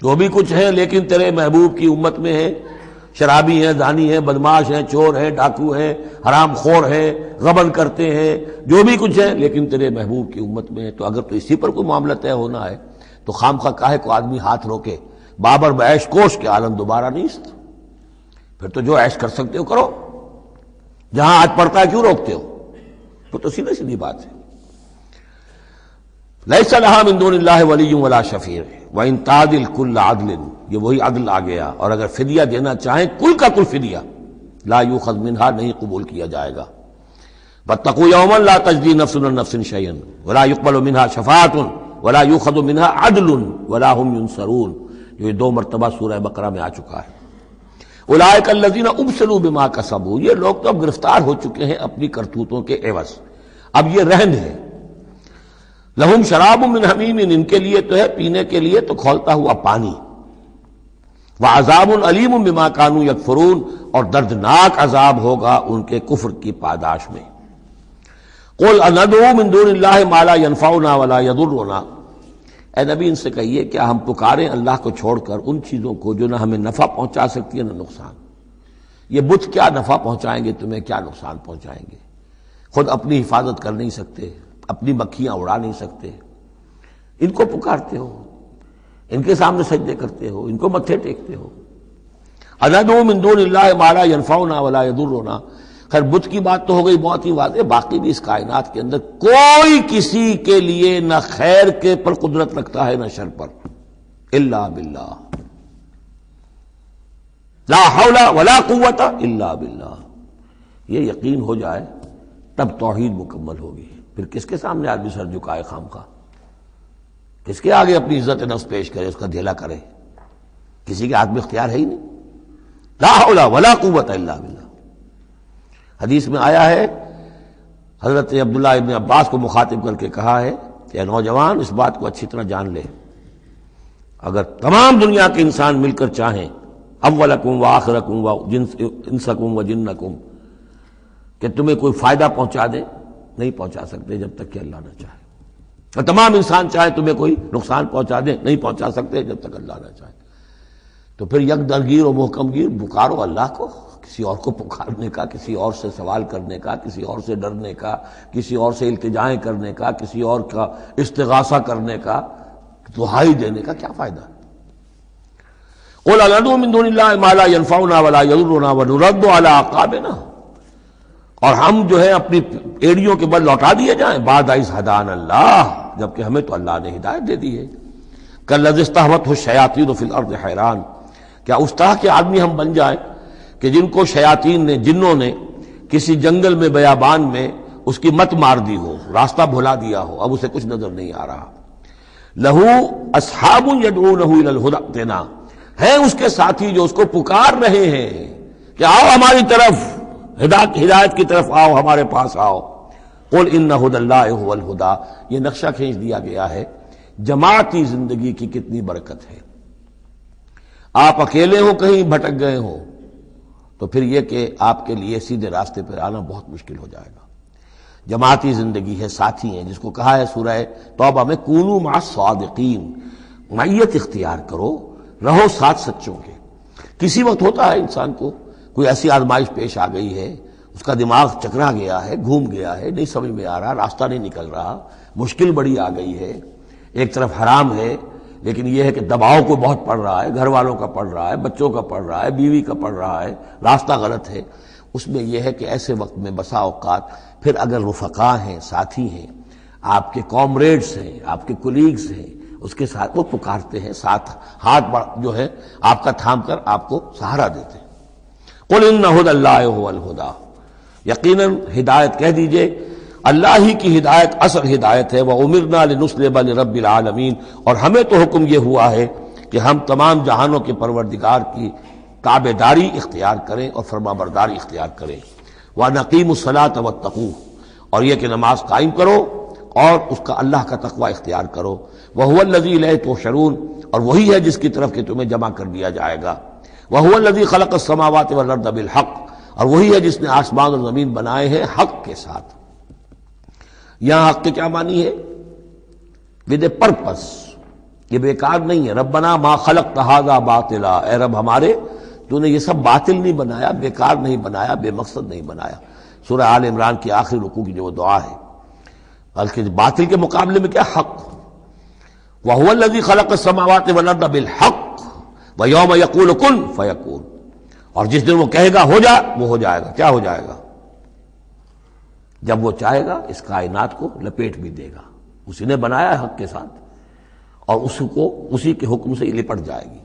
جو بھی کچھ ہے، لیکن تیرے محبوب کی امت میں ہے، شرابی ہیں، زانی ہیں، بدماش ہیں، چور ہیں، ڈاکو ہیں، حرام خور ہیں، غبن کرتے ہیں، جو بھی کچھ ہے، لیکن تیرے محبوب کی امت میں ہے، تو اگر تو اسی پر کوئی معاملہ طے ہونا ہے تو خام خواہ کاہے کو آدمی ہاتھ روکے؟ بابر بعیش کوش کے عالم دوبارہ نیست، پھر تو جو عیش کر سکتے ہو کرو، جہاں آج پڑتا ہے کیوں روکتے ہو؟ تو سیدھی سیدھی بات ہے۔ لیس لہا من دون اللہ ولی ولا شفیع وان تعدل کل عدل، یہ وہی عدل آ گیا، اور اگر فدیہ دینا چاہیں کل کا کل فدیہ، لا یؤخذ منہا، نہیں قبول کیا جائے گا۔ واتقوا یوما لا تجزی نفس عن نفس شیئا ولا یقبل منہا شفاعۃ ولا یؤخذ منہا عدل ولا هم ینصرون، جو یہ 2 مرتبہ سورہ بقرہ میں آ چکا ہے۔ اولئک الذین ابسلوا بما کسبوا، یہ لوگ تو اب گرفتار ہو چکے ہیں اپنی کرتوتوں کے عوض، اب یہ رہن ہے۔ لہم شراب من حمیم، ان کے لیے تو ہے پینے کے لیے تو کھولتا ہوا پانی۔ وعذاب علیم بما کانوا یکفرون، اور دردناک عذاب ہوگا ان کے کفر کی پاداش میں۔ قل اندعو من دون اللہ ما لا ینفعنا ولا یضرنا، اے نبی ان سے کہیے کیا ہم پکاریں اللہ کو چھوڑ کر ان چیزوں کو جو نہ ہمیں نفع پہنچا سکتی ہے نہ نقصان؟ یہ بت کیا نفع پہنچائیں گے تمہیں، کیا نقصان پہنچائیں گے؟ خود اپنی حفاظت کر نہیں سکتے، اپنی مکھیاں اڑا نہیں سکتے، ان کو پکارتے ہو، ان کے سامنے سجدے کرتے ہو، ان کو متھے ٹیکتے ہو۔ اندعو من دون اللہ ما لا ینفعنا ولا یضرنا، خیر بت کی بات تو ہو گئی بہت ہی واضح، باقی بھی اس کائنات کے اندر کوئی کسی کے لیے نہ خیر کے پر قدرت رکھتا ہے نہ شر پر، الا باللہ، لا حول ولا قوت الا باللہ۔ یہ یقین ہو جائے تب توحید مکمل ہوگی، پھر کس کے سامنے آدمی سر جھکائے خام خواہ، کس کے آگے اپنی عزت نفس پیش کرے، اس کا دھیلا کرے؟ کسی کے ہاتھ میں اختیار ہے ہی نہیں، لا حول ولا قوت الا باللہ۔ حدیث میں آیا ہے، حضرت عبداللہ ابن عباس کو مخاطب کر کے کہا ہے کہ نوجوان اس بات کو اچھی طرح جان لے، اگر تمام دنیا کے انسان مل کر چاہیں اولکم و آخرکم و انسکم و جنکم کہ تمہیں کوئی فائدہ پہنچا دے، نہیں پہنچا سکتے جب تک کہ اللہ نہ چاہے، اور تمام انسان چاہے تمہیں کوئی نقصان پہنچا دے، نہیں پہنچا سکتے جب تک اللہ نہ چاہے۔ تو پھر یک درگیر و محکم گیر پکارو اللہ کو، کسی اور کو پکارنے کا، کسی اور سے سوال کرنے کا، کسی اور سے ڈرنے کا، کسی اور سے التجائیں کرنے کا، کسی اور کا استغاثہ کرنے کا، دہائی دینے کا کیا فائدہ؟ قل ندعو من دون اللہ ما لا ينفعنا ولا يضرنا ونرد على اعقابنا، اور ہم جو ہے اپنی ایڑیوں کے بل لوٹا دیے جائیں بعد از ہدانا اللہ، جبکہ ہمیں تو اللہ نے ہدایت دے دی ہے۔ کالذی استہوتہ الشیاطین فی الارض حیران، کیا اس طرح کے آدمی ہم بن جائیں کہ جن کو شیاطین نے، جنوں نے کسی جنگل میں بیابان میں اس کی مت مار دی ہو، راستہ بھلا دیا ہو، اب اسے کچھ نظر نہیں آ رہا۔ لہو اصحاب یدعونہ الی الہدی ائتنا، ہیں اس کے ساتھی جو اس کو پکار رہے ہیں کہ آؤ ہماری طرف، ہدایت کی طرف آؤ، ہمارے پاس آؤ۔ قل ان ھدی اللہ ھو الھدی، یہ نقشہ کھینچ دیا گیا ہے جماعتی زندگی کی کتنی برکت ہے۔ آپ اکیلے ہو، کہیں بھٹک گئے ہو، تو پھر یہ کہ آپ کے لیے سیدھے راستے پر آنا بہت مشکل ہو جائے گا۔ جماعتی زندگی ہے، ساتھی ہیں، جس کو کہا ہے سورہ توبہ میں کونوا مع الصادقین، معیت اختیار کرو، رہو ساتھ سچوں کے۔ کسی وقت ہوتا ہے انسان کو کوئی ایسی آزمائش پیش آ گئی ہے، اس کا دماغ چکرا گیا ہے، گھوم گیا ہے، نہیں سمجھ میں آ رہا، راستہ نہیں نکل رہا، مشکل بڑی آ گئی ہے، ایک طرف حرام ہے لیکن یہ ہے کہ دباؤ کو بہت پڑ رہا ہے، گھر والوں کا پڑ رہا ہے، بچوں کا پڑ رہا ہے، بیوی کا پڑ رہا ہے، راستہ غلط ہے۔ اس میں یہ ہے کہ ایسے وقت میں بسا اوقات پھر اگر رفقا ہیں، ساتھی ہیں، آپ کے کامریڈز ہیں، آپ کے کولیگز ہیں، اس کے ساتھ وہ پکارتے ہیں، ساتھ ہاتھ جو ہے آپ کا تھام کر آپ کو سہارا دیتے ہیں۔ قل ان ھدی اللہ ھو الھدی، یقیناً ہدایت کہہ دیجئے اللہ ہی کی ہدایت اصل ہدایت ہے۔ وَأُمِرْنَا لِنُسْلِمَ لِرَبِّ الْعَالَمِينَ، اور ہمیں تو حکم یہ ہوا ہے کہ ہم تمام جہانوں کے پروردگار کی تابع داری اختیار کریں اور فرما برداری اختیار کریں۔ وَنَقِيمُ الصَّلَاةَ وَاتَّقُوهُ، اور یہ کہ نماز قائم کرو اور اس کا اللہ کا تقوی اختیار کرو۔ وَهُوَ الَّذِي إِلَيْهِ تُحْشَرُونَ، اور وہی ہے جس کی طرف کہ تمہیں جمع کر دیا جائے گا۔ وَهُوَ الَّذِي خَلَقَ السَّمَاوَاتِ وَالْأَرْضَ بِالْحَقِّ، اور وہی ہے جس نے آسمان اور زمین بنائے ہیں حق کے ساتھ۔ یہاں حق کے کیا معنی ہے؟ ود اے پرپس، یہ بیکار نہیں ہے۔ ربنا ما خلقت ھذا باطلا، اے رب ہمارے تو نے یہ سب باطل نہیں بنایا، بیکار نہیں بنایا، بے مقصد نہیں بنایا۔ سورہ آل عمران کی آخری رکوع کی جو دعا ہے، بلکہ باطل کے مقابلے میں کیا؟ حق۔ وَهُوَ الَّذِي خَلَقَ السَّمَاوَاتِ وَالْأَرْضَ بِالْحَقِّ وَيَوْمَ يَقُولُ كُن فَيَكُونُ، اور جس دن وہ کہے گا ہو جا، وہ ہو جائے گا۔ کیا ہو جائے گا؟ جب وہ چاہے گا اس کائنات کو لپیٹ بھی دے گا، اسی نے بنایا ہے حق کے ساتھ، اور اس کو اسی کے حکم سے لپٹ جائے گی۔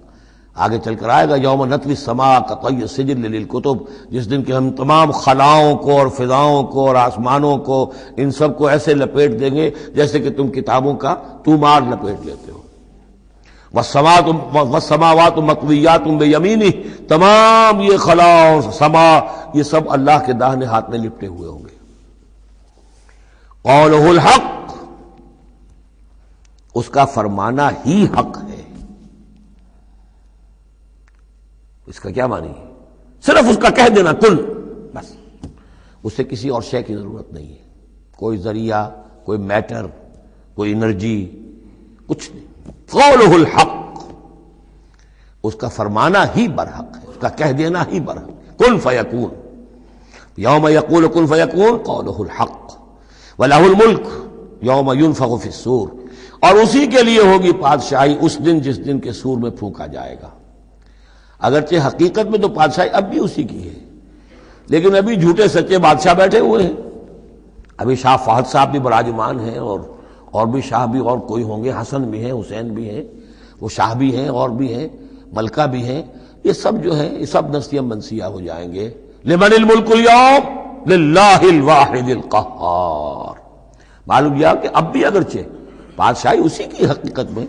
آگے چل کر آئے گا یوم نطوی السماء کطی السجل للکتب، جس دن کہ ہم تمام خلاؤں کو اور فضاؤں کو اور آسمانوں کو، ان سب کو ایسے لپیٹ دیں گے جیسے کہ تم کتابوں کا طومار لپیٹ لیتے ہو۔ والسماوات مطویات بیمینہ، تمام یہ خلا اور سما یہ سب اللہ کے داہنے ہاتھ میں لپٹے ہوئے ہوں گے۔ قولہ الحق، اس کا فرمانا ہی حق ہے۔ اس کا کیا معنی ہے؟ صرف اس کا کہہ دینا کن، بس، اس سے کسی اور شے کی ضرورت نہیں ہے، کوئی ذریعہ، کوئی میٹر، کوئی انرجی، کچھ نہیں۔ قولہ الحق، اس کا فرمانا ہی برحق ہے، اس کا کہہ دینا ہی برحق۔ کن فیکون، یوم یقول کن فیکون قولہ الحق۔ وَلَهُ الْمُلْكُ یوم يُنفخُ فِي الصُّورِ، اور اسی کے لیے ہوگی بادشاہی اس دن جس دن کے سور میں پھونکا جائے گا۔ اگرچہ حقیقت میں تو بادشاہی اب بھی اسی کی ہے، لیکن ابھی جھوٹے سچے بادشاہ بیٹھے ہوئے ہیں۔ ابھی شاہ فہد صاحب بھی براجمان ہیں، اور بھی شاہ بھی اور کوئی ہوں گے، حسن بھی ہیں، حسین بھی ہیں، وہ شاہ بھی ہیں اور بھی ہیں، ملکہ بھی ہیں۔ یہ سب جو ہیں یہ سب نسیہ منسیہ ہو جائیں گے۔ لمن الملک اليوم للہ الواحد القہار۔ معلوم یہ کہ اب بھی اگرچہ بادشاہی اسی کی حقیقت میں،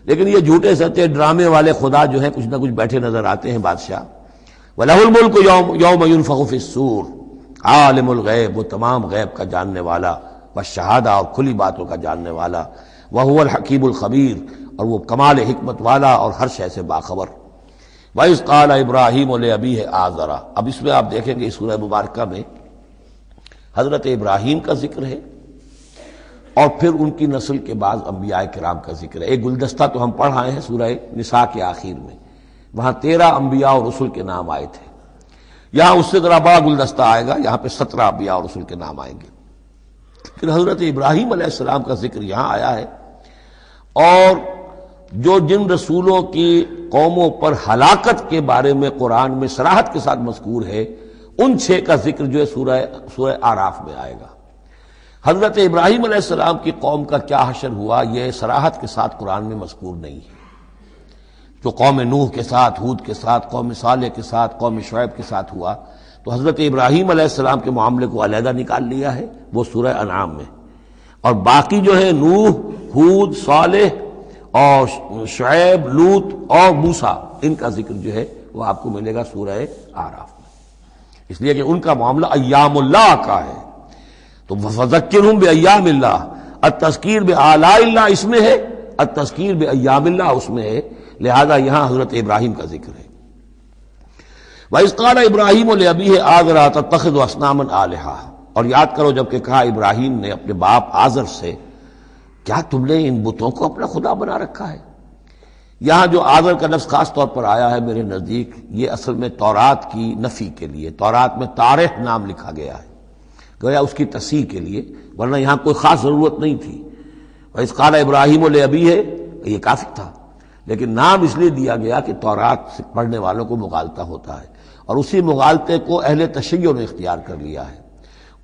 لیکن یہ جھوٹے سچے ڈرامے والے خدا جو ہیں کچھ نہ کچھ بیٹھے نظر آتے ہیں بادشاہ۔ وَلَهُ الْمُلْكُ یوم يُنفخُ فِي الصُّورِ، عالم الغیب، وہ تمام غیب کا جاننے والا، والشہادہ، اور کھلی باتوں کا جاننے والا، وَهُوَ الْحَكِيمُ الْخَبِيرُ، اور وہ کمال حکمت والا اور ہر شے سے باخبر۔ وَإِذْ قَالَ إِبْرَاهِيمُ لِأَبِيهِ آزَرَ، اب اس میں آپ دیکھیں گے اس سورہ مبارکہ میں حضرت ابراہیم کا ذکر ہے اور پھر ان کی نسل کے بعض انبیاء کرام کا ذکر ہے۔ ایک گلدستہ تو ہم پڑھ آئے ہیں سورہ نساء کے آخر میں، وہاں 13 انبیاء اور رسل کے نام آئے تھے، یہاں اس سے ذرا بڑا گلدستہ آئے گا، یہاں پہ 17 انبیاء اور رسل کے نام آئیں گے۔ پھر حضرت ابراہیم علیہ السلام کا ذکر یہاں آیا ہے، اور جو جن رسولوں کی قوموں پر ہلاکت کے بارے میں قرآن میں صراحت کے ساتھ مذکور ہے، ان 6 کا ذکر جو ہے سورہ اعراف میں آئے گا۔ حضرت ابراہیم علیہ السلام کی قوم کا کیا حشر ہوا یہ صراحت کے ساتھ قرآن میں مذکور نہیں ہے۔ جو قوم نوح کے ساتھ، ہود کے ساتھ، قوم صالح کے ساتھ، قوم شعیب کے ساتھ ہوا، تو حضرت ابراہیم علیہ السلام کے معاملے کو علیحدہ نکال لیا ہے، وہ سورہ انعام میں، اور باقی جو ہے نوح، ہود، صالح اور شعیب، لوط اور موسیٰ، ان کا ذکر جو ہے وہ آپ کو ملے گا سورہ اعراف میں، اس لیے کہ ان کا معاملہ ایام اللہ کا ہے۔ تو فذکرہم بایام اللہ، التذکیر بآلاء اللہ اس میں ہے، التذکیر بایام اللہ اس میں ہے، لہذا یہاں حضرت ابراہیم کا ذکر ہے۔ وَإِذْ قَالَ إِبْرَاهِيمُ لِأَبِيهِ آزَرَ أَتَتَّخِذُ أَصْنَامًا آلِهَةً، اور یاد کرو جب کہ کہا ابراہیم نے اپنے باپ آزر سے، کیا تم نے ان بتوں کو اپنا خدا بنا رکھا ہے؟ یہاں جو آزر کا لفظ خاص طور پر آیا ہے میرے نزدیک، یہ اصل میں تورات کی نفی کے لیے، تورات میں تارح نام لکھا گیا ہے، گویا اس کی تصحیح کے لیے، ورنہ یہاں کوئی خاص ضرورت نہیں تھی۔ وَإِذْ قَالَ إِبْرَاهِيمُ لِأَبِيهِ، یہ کافی تھا، لیکن نام اس لیے دیا گیا کہ تورات سے پڑھنے والوں کو مغالطہ ہوتا ہے، اور اسی مغالطے کو اہل تشیع نے اختیار کر لیا ہے۔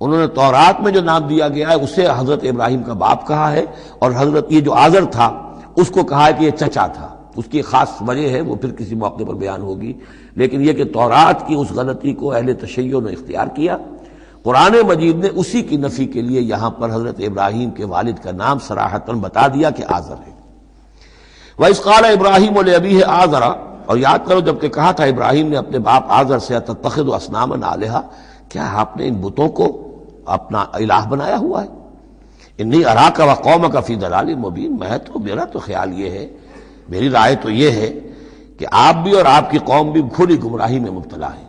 انہوں نے تورات میں جو نام دیا گیا ہے اسے حضرت ابراہیم کا باپ کہا ہے، اور حضرت یہ جو آزر تھا اس کو کہا ہے کہ یہ چچا تھا۔ اس کی خاص وجہ ہے، وہ پھر کسی موقع پر بیان ہوگی، لیکن یہ کہ تورات کی اس غلطی کو اہل تشیع نے اختیار کیا، قرآن مجید نے اسی کی نفی کے لیے یہاں پر حضرت ابراہیم کے والد کا نام صراحتاً بتا دیا کہ آزر ہے۔ وَإِذْ قَالَ إِبْرَاهِيمُ لِأَبِيهِ آزَرَ، اور یاد کرو جب کہ کہا تھا ابراہیم نے اپنے باپ آزر سے، أَتَتَّخِذُ أَصْنَامًا آلِهَةً، کیا آپ نے ان بتوں کو اپنا الہ بنایا ہوا ہے؟ انی اراک و قومک فی ضلال مبین، میرا تو خیال یہ ہے، میری رائے تو یہ ہے کہ آپ بھی اور آپ کی قوم بھی کھلی گمراہی میں مبتلا ہے۔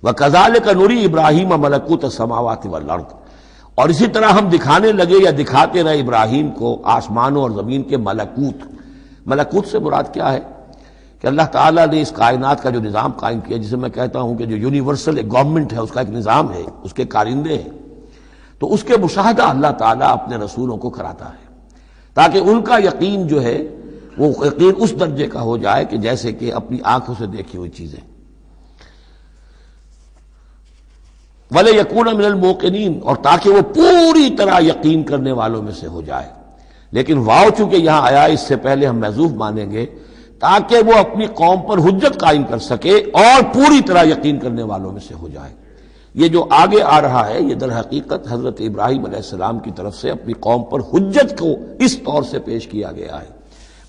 وَكَذَلِكَ نُرِي إِبْرَاهِيمَ مَلَكُوتَ السَّمَاوَاتِ وَالْأَرْضِ، اور اسی طرح ہم دکھانے لگے یا دکھاتے رہے ابراہیم کو آسمانوں اور زمین کے ملکوت۔ ملکوت سے مراد کیا ہے کہ اللہ تعالیٰ نے اس کائنات کا جو نظام قائم کیا، جسے میں کہتا ہوں کہ جو یونیورسل ایک گورنمنٹ ہے، اس کا ایک نظام ہے، اس کے کارندے ہیں، تو اس کے مشاہدہ اللہ تعالیٰ اپنے رسولوں کو کراتا ہے، تاکہ ان کا یقین جو ہے وہ یقین اس درجے کا ہو جائے کہ جیسے کہ اپنی آنکھوں سے دیکھی ہوئی چیزیں۔ وَلَيَكُونَ مِنَ الْمُوقِنِينَ، اور تاکہ وہ پوری طرح یقین کرنے والوں میں سے ہو جائے، لیکن واو چونکہ یہاں آیا، اس سے پہلے ہم محذوف مانیں گے، تاکہ وہ اپنی قوم پر حجت قائم کر سکے اور پوری طرح یقین کرنے والوں میں سے ہو جائے۔ یہ جو آگے آ رہا ہے یہ در حقیقت حضرت ابراہیم علیہ السلام کی طرف سے اپنی قوم پر حجت کو اس طور سے پیش کیا گیا ہے۔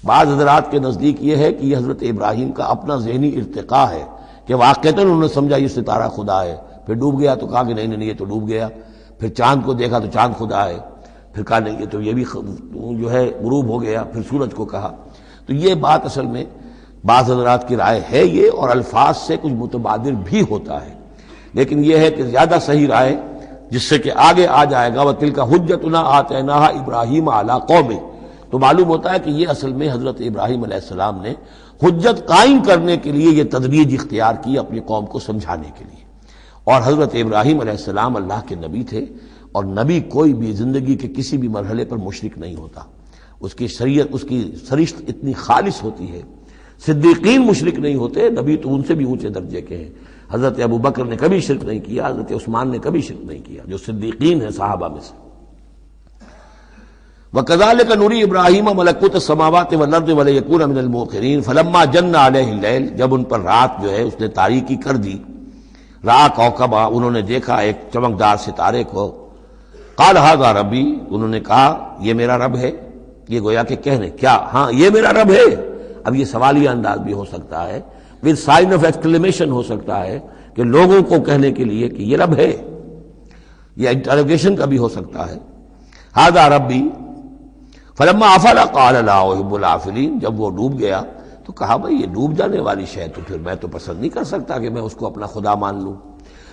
بعض حضرات کے نزدیک یہ ہے کہ یہ حضرت ابراہیم کا اپنا ذہنی ارتقاء ہے کہ واقعتاً انہوں نے سمجھا یہ ستارہ خدا ہے، پھر ڈوب گیا تو کہا کہ نہیں یہ تو ڈوب گیا، پھر چاند کو دیکھا تو چاند خدا ہے، پھر کہا نہیں یہ تو یہ بھی جو ہے غروب ہو گیا، پھر سورج کو کہا۔ تو یہ بات اصل میں بعض حضرات کی رائے ہے یہ، اور الفاظ سے کچھ متبادر بھی ہوتا ہے، لیکن یہ ہے کہ زیادہ صحیح رائے جس سے کہ آگے آ جائے گا وَتِلْكَ حُجَّتُنَا آتَيْنَاهَا إِبْرَاهِيمَ عَلَىٰ قَوْمِهِ، تو معلوم ہوتا ہے کہ یہ اصل میں حضرت ابراہیم علیہ السلام نے حجت قائم کرنے کے لیے یہ تدریج اختیار کی اپنی قوم کو سمجھانے کے لیے۔ اور حضرت ابراہیم علیہ السلام اللہ کے نبی تھے، اور نبی کوئی بھی زندگی کے کسی بھی مرحلے پر مشرک نہیں ہوتا، اس کی شریعت، اس کی سرشت اتنی خالص ہوتی ہے۔ صدیقین مشرک نہیں ہوتے، نبی تو ان سے بھی اونچے درجے کے ہیں، حضرت ابو بکر نے کبھی شرک نہیں کیا، حضرت عثمان نے کبھی شرک نہیں کیا، جو صدیقین ہیں صحابہ میں سے۔ وَكَذَلِكَ نُرِي إِبْرَاهِيمَ مَلَكُوتَ السَّمَاوَاتِ وَالْأَرْضِ وَلِيَكُونَ مِنَ الْمُوقِنِينَ فَلَمَّا جَنَّ عَلَيْهِ اللَّيْلُ، جب ان پر رات جو ہے اس نے تاریکی کر دی، رأى كوكبا، انہوں نے دیکھا ایک چمکدار ستارے کو، قال هذا ربی، انہوں نے کہا یہ میرا رب ہے۔ یہ گویا کہ کہنے کیا، ہاں یہ میرا رب ہے، اب یہ سوالیہ انداز بھی ہو سکتا ہے، ود سائن آف ایکسکلیمیشن ہو سکتا ہے کہ لوگوں کو کہنے کے لیے کہ یہ رب ہے، یہ انٹروگیشن کا بھی ہو سکتا ہے۔ هذا ربی فلما افل قال لا احب الافلین، جب وہ ڈوب گیا تو کہا بھائی یہ ڈوب جانے والی شے تو پھر میں تو پسند نہیں کر سکتا کہ میں اس کو اپنا خدا مان لوں۔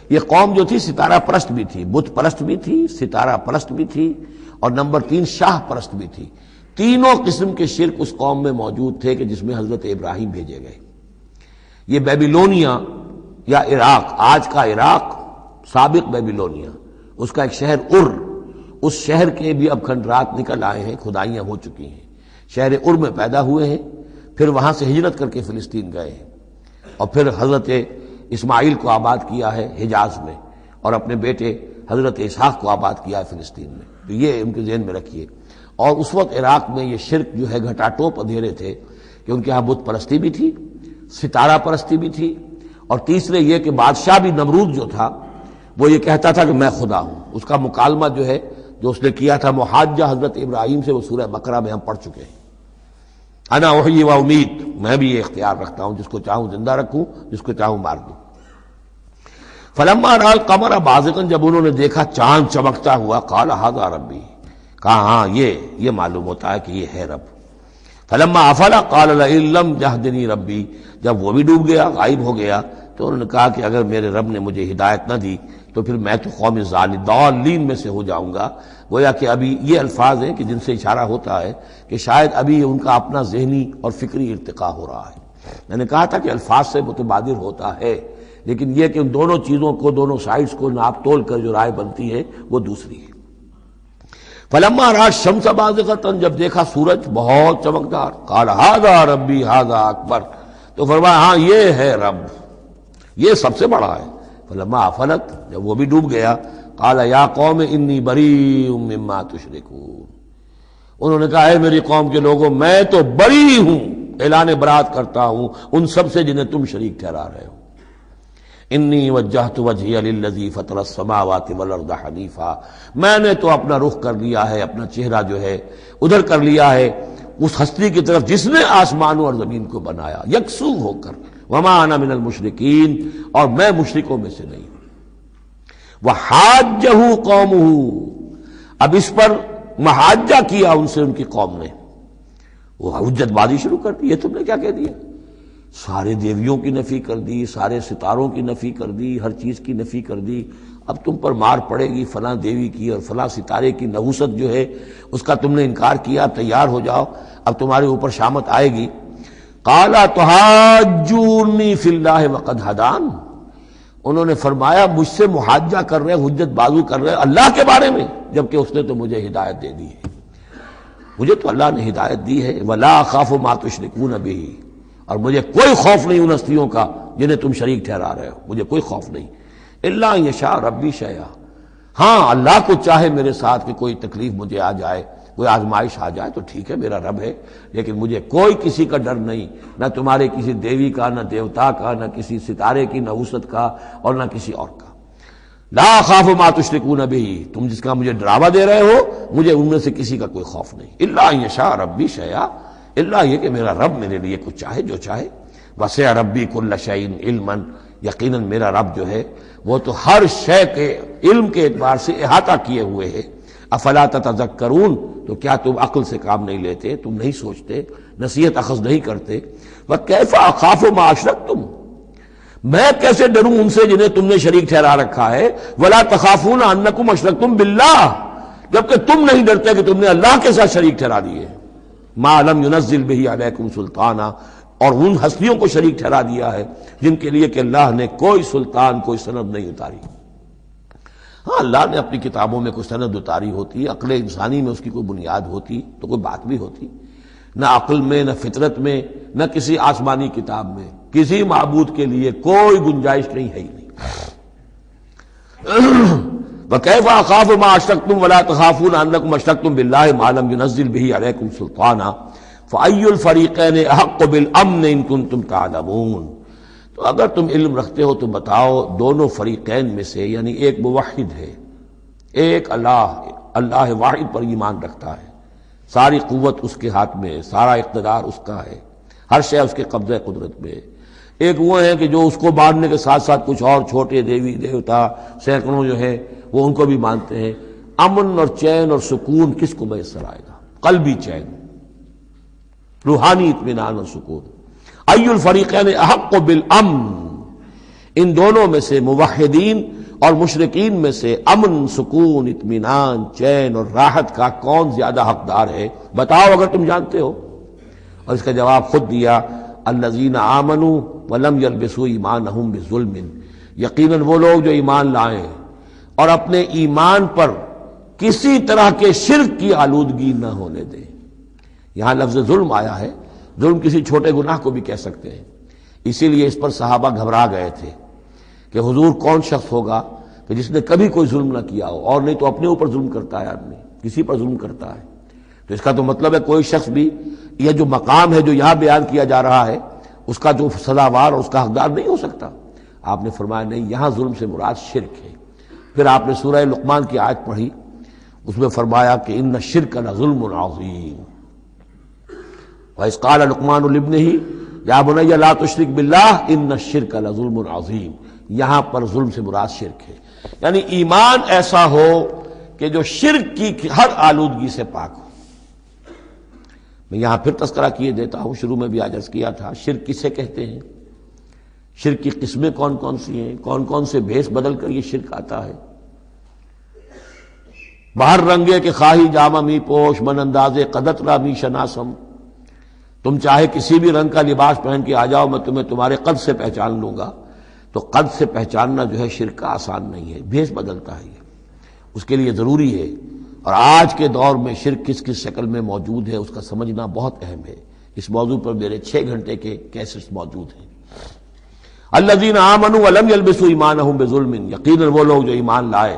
یہ قوم جو تھی ستارہ پرست بھی تھی، بت پرست بھی تھی، ستارہ پرست بھی تھی، اور نمبر 3 شاہ پرست بھی تھی۔ تینوں قسم کے شرک اس قوم میں موجود تھے کہ جس میں حضرت ابراہیم بھیجے گئے۔ یہ بیبیلونیا یا عراق، آج کا عراق، سابق بیبیلونیا، اس کا ایک شہر اس شہر کے بھی اب کھنڈرات نکل آئے ہیں، کھدائیاں ہو چکی ہیں۔ شہر میں پیدا ہوئے ہیں، پھر وہاں سے ہجرت کر کے فلسطین گئے ہیں، اور پھر حضرت اسماعیل کو آباد کیا ہے حجاز میں، اور اپنے بیٹے حضرت اسحاق کو آباد کیا ہے فلسطین میں۔ تو یہ ان کے ذہن میں رکھیے۔ اور اس وقت عراق میں یہ شرک جو ہے گھٹا ٹوپ اندھیرے تھے کہ ان کے یہاں بت پرستی بھی تھی، ستارہ پرستی بھی تھی، اور تیسرے یہ کہ بادشاہ بھی نمرود جو تھا وہ یہ کہتا تھا کہ میں خدا ہوں۔ اس کا مکالمہ جو ہے جو اس نے کیا تھا محاجہ حضرت ابراہیم سے، وہ سورہ بقرہ میں ہم پڑھ چکے ہیں۔ انا احیی و امید، میں بھی یہ اختیار رکھتا ہوں، جس کو چاہوں زندہ رکھوں، جس کو چاہوں مار دوں۔ فلما رأى القمر بازغا، جب انہوں نے دیکھا چاند چمکتا ہوا، قال ھذا ربی، کہا ہاں یہ معلوم ہوتا ہے کہ یہ ہے رب۔ فلما افل قال لئن لم يهدنی ربی، جب وہ بھی ڈوب گیا، غائب ہو گیا، تو انہوں نے کہا کہ اگر میرے رب نے مجھے ہدایت نہ دی تو پھر میں تو قوم ضالین میں سے ہو جاؤں گا۔ گویا کہ ابھی یہ الفاظ ہیں کہ جن سے اشارہ ہوتا ہے کہ شاید ابھی ان کا اپنا ذہنی اور فکری ارتقاء ہو رہا ہے۔ میں نے کہا تھا کہ الفاظ سے متبادر ہوتا ہے، لیکن یہ کہ ان دونوں چیزوں کو، دونوں سائڈز کو ناپ تول کر جو رائے بنتی ہے وہ دوسری ہے۔ فلما رأى الشمس بازغة، جب دیکھا سورج بہت چمکدار، قال ھذا ربی ھذا اکبر، تو فرمایا ہاں یہ ہے رب، یہ سب سے بڑا ہے۔ فلما افلت، جب وہ بھی ڈوب گیا، قال یا قوم انی بریء مما تشرکون، انہوں نے کہا اے میری قوم کے لوگوں، میں تو بری ہوں، اعلان برات کرتا ہوں ان سب سے جنہیں تم شریک ٹھہرا رہے ہو۔ انی وجہت وجہی للذی فطر السماوات والارض حنیفا، میں نے تو اپنا رخ کر لیا ہے، اپنا چہرہ جو ہے ادھر کر لیا ہے اس ہستی کی طرف جس نے آسمانوں اور زمین کو بنایا یکسو ہو کر، وما انا من المشرکین، اور میں مشرکوں میں سے نہیں ہوں۔ وحاجہ قومہ، اب اس پر محاجہ کیا ان سے ان کی قوم نے، وہ حجت بازی شروع کر دی، یہ تم نے کیا کہہ دیا؟ سارے دیویوں کی نفی کر دی، سارے ستاروں کی نفی کر دی، ہر چیز کی نفی کر دی، اب تم پر مار پڑے گی فلاں دیوی کی اور فلاں ستارے کی نحوست جو ہے اس کا تم نے انکار کیا، تیار ہو جاؤ، اب تمہارے اوپر شامت آئے گی۔ قال تحاجونی فی اللہ وقد ہدان، انہوں نے فرمایا مجھ سے محاجہ کر رہے، حجت بازو کر رہے اللہ کے بارے میں، جبکہ اس نے تو مجھے ہدایت دے دی ہے، مجھے تو اللہ نے ہدایت دی ہے۔ ولا اخاف ما تشرکون بہ، اور مجھے کوئی خوف نہیں ان ہستیوں کا جنہیں تم شریک ٹھہرا رہے ہو، مجھے کوئی خوف نہیں۔ الا ان یشاء ربی شیئا، ہاں اللہ کو چاہے میرے ساتھ کہ کوئی تکلیف مجھے آ جائے، کوئی آزمائش آ جائے تو ٹھیک ہے، میرا رب ہے، لیکن مجھے کوئی کسی کا ڈر نہیں، نہ تمہارے کسی دیوی کا، نہ دیوتا کا، نہ کسی ستارے کی نحوست کا، اور نہ کسی اور کا۔ لا اخاف ما تشرکون بہ، تم جس کا مجھے ڈراوا دے رہے ہو مجھے ان میں سے کسی کا کوئی خوف نہیں۔ الا ان یشاء ربی شیئا، الا یہ کہ میرا رب میرے لیے کچھ چاہے جو چاہے۔ وسع ربی کل شیء علما، یقیناً میرا رب جو ہے وہ تو ہر شے کے علم کے اعتبار سے احاطہ کیے ہوئے ہے۔ افلا تتذکرون، تو کیا تم عقل سے کام نہیں لیتے، تم نہیں سوچتے، نصیحت اخذ نہیں کرتے؟ وکیف اخاف ما اشرکتم، میں کیسے ڈروں ان سے جنہیں تم نے شریک ٹھہرا رکھا ہے۔ ولا تخافون انکم اشرکتم باللہ، جبکہ تم نہیں ڈرتے کہ تم نے اللہ کے ساتھ شریک ٹھہرا دیے۔ ما لم ينزل به علیکم سلطانا، اور ان ہستیوں کو شریک ٹھہرا دیا ہے جن کے لیے کہ اللہ نے کوئی سلطان، کوئی سند نہیں اتاری۔ ہاں اللہ نے اپنی کتابوں میں کوئی سند اتاری ہوتی، عقل انسانی میں اس کی کوئی بنیاد ہوتی تو کوئی بات بھی ہوتی، نہ عقل میں، نہ فطرت میں، نہ کسی آسمانی کتاب میں کسی معبود کے لیے کوئی گنجائش نہیں ہے ہی نہیں۔ وَكَيْفَ أَخَافُ مَا أَشْرَكْتُمْ وَلَا تَخَافُونَ أَنَّكُمْ أَشْرَكْتُمْ بِاللَّهِ مَا لَمْ يُنَزِّلْ بِهِ عَلَيْكُمْ سُلْطَانًا فَأَيُّ الْفَرِيقَيْنِ أَحَقُّ بِالْأَمْنِ إِن كُنتُمْ تَعْلَمُونَ، تو اگر تم علم رکھتے ہو تو بتاؤ دونوں فریقین میں سے، یعنی ایک موحد ہے، ایک اللہ واحد پر ایمان رکھتا ہے، ساری قوت اس کے ہاتھ میں، سارا اقتدار اس کا ہے، ہر شے اس کے قبضہ قدرت میں۔ ایک وہ ہے کہ جو اس کو ماننے کے ساتھ ساتھ کچھ اور چھوٹے دیوی دیوتا سینکڑوں جو ہے وہ ان کو بھی مانتے ہیں۔ امن اور چین اور سکون کس کو میسر آئے گا؟ قلبی چین، روحانی اطمینان اور سکون۔ ای الفریقین احق بالامن، ان دونوں میں سے موحدین اور مشرکین میں سے امن، سکون، اطمینان، چین اور راحت کا کون زیادہ حقدار ہے؟ بتاؤ اگر تم جانتے ہو۔ اور اس کا جواب خود دیا، الذین آمنوا ولم یلبسوا ایمانہم بظلم، یقیناً وہ لوگ جو ایمان لائیں اور اپنے ایمان پر کسی طرح کے شرک کی آلودگی نہ ہونے دیں۔ یہاں لفظ ظلم آیا ہے، ظلم کسی چھوٹے گناہ کو بھی کہہ سکتے ہیں، اسی لیے اس پر صحابہ گھبرا گئے تھے کہ حضور کون شخص ہوگا کہ جس نے کبھی کوئی ظلم نہ کیا ہو، اور نہیں تو اپنے اوپر ظلم کرتا ہے آدمی، کسی پر ظلم کرتا ہے۔ تو اس کا تو مطلب ہے کوئی شخص بھی یہ جو مقام ہے جو یہاں بیان کیا جا رہا ہے اس کا جو سزاوار اور اس کا حقدار نہیں ہو سکتا۔ آپ نے فرمایا نہیں، یہاں ظلم سے مراد شرک ہے۔ پھر آپ نے سورہ لقمان کی آیت پڑھی، اس میں فرمایا کہ ان الشرک لظلم عظیم، وَإِذْ قَالَ لُقْمَانُ لِابْنِهِ يَا بُنَيَّ لَا تُشْرِكْ بِاللَّهِ إِنَّ الشِّرْكَ لَظُلْمٌ عَظِيمٌ۔ یہاں پر ظلم سے مراد شرک ہے، یعنی ایمان ایسا ہو کہ جو شرک کی ہر آلودگی سے پاک ہو۔ میں یہاں پھر تذکرہ کیے دیتا ہوں، شروع میں بھی عرض کیا تھا، شرک کسے کہتے ہیں، شرک کی قسمیں کون کون سی ہیں، کون کون سے بھیس بدل کر یہ شرک آتا ہے۔ باہر رنگے کے خواہی جامہ می پوش، من اندازے قدت را می شناسم، تم چاہے کسی بھی رنگ کا لباس پہن کے آ جاؤ، میں تمہیں تمہارے قد سے پہچان لوں گا۔ تو قد سے پہچاننا جو ہے شرک کا آسان نہیں ہے، بھیس بدلتا ہے یہ، اس کے لیے ضروری ہے۔ اور آج کے دور میں شرک کس کس شکل میں موجود ہے اس کا سمجھنا بہت اہم ہے۔ اس موضوع پر میرے 6 گھنٹے کے کیسٹس موجود ہیں۔ الذین آمنوا ولم یلبسوا ایمانہم بظلم، یقیناً وہ لوگ جو ایمان لائے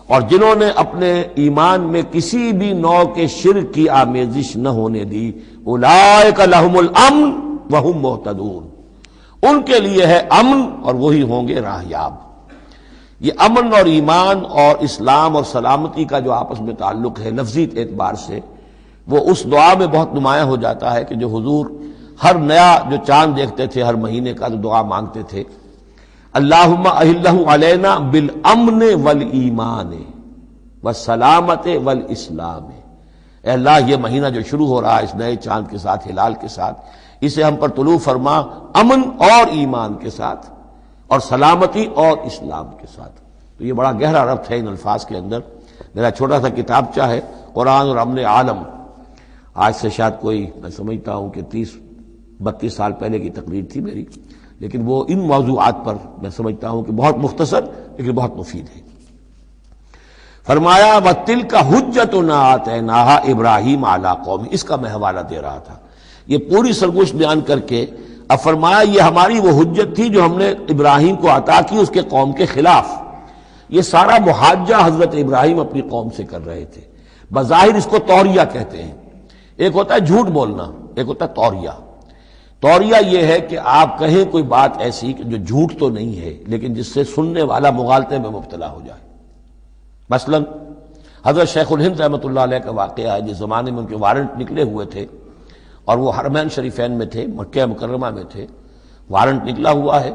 اور جنہوں نے اپنے ایمان میں کسی بھی نوع کے شرک کی آمیزش نہ ہونے دی، اولئک لہم الامن وہم مہتدون، ان کے لیے ہے امن اور وہی ہوں گے راہیاب۔ یہ امن اور ایمان اور اسلام اور سلامتی کا جو آپس میں تعلق ہے لفظی اعتبار سے، وہ اس دعا میں بہت نمایاں ہو جاتا ہے کہ جو حضور ہر نیا جو چاند دیکھتے تھے ہر مہینے کا، تو دعا مانگتے تھے، اللہم اہلہ علینا بالامن والایمان والسلامت والاسلام، اے اللہ یہ مہینہ جو شروع ہو رہا ہے اس نئے چاند کے ساتھ، ہلال کے ساتھ، اسے ہم پر طلوع فرما امن اور ایمان کے ساتھ اور سلامتی اور اسلام کے ساتھ۔ تو یہ بڑا گہرا ربط ہے ان الفاظ کے اندر۔ میرا چھوٹا سا کتابچہ ہے قرآن اور امن عالم، آج سے شاید کوئی میں سمجھتا ہوں کہ 30-32 سال پہلے کی تقریر تھی میری، لیکن وہ ان موضوعات پر میں سمجھتا ہوں کہ بہت مختصر لیکن بہت مفید ہے۔ فرمایا وَتِلْكَ حُجَّتُنَا آتَيْنَاهَا إِبْرَاهِيمَ عَلَىٰ قَوْمِهِ، اس کا میں حوالہ دے رہا تھا۔ یہ پوری سرگوشت بیان کر کے اب فرمایا یہ ہماری وہ حجت تھی جو ہم نے ابراہیم کو عطا کی اس کے قوم کے خلاف۔ یہ سارا محاجہ حضرت ابراہیم اپنی قوم سے کر رہے تھے۔ بظاہر اس کو توریہ کہتے ہیں، ایک ہوتا ہے جھوٹ بولنا، ایک ہوتا ہے توریہ۔ توریہ یہ ہے کہ آپ کہیں کوئی بات ایسی جو جھوٹ تو نہیں ہے لیکن جس سے سننے والا مغالطے میں مبتلا ہو جائے۔ مثلا حضرت شیخ الہند رحمۃ اللہ علیہ کا واقعہ ہے، جس زمانے میں ان کے وارنٹ نکلے ہوئے تھے اور وہ حرمین شریفین میں تھے، مکہ مکرمہ میں تھے، وارنٹ نکلا ہوا ہے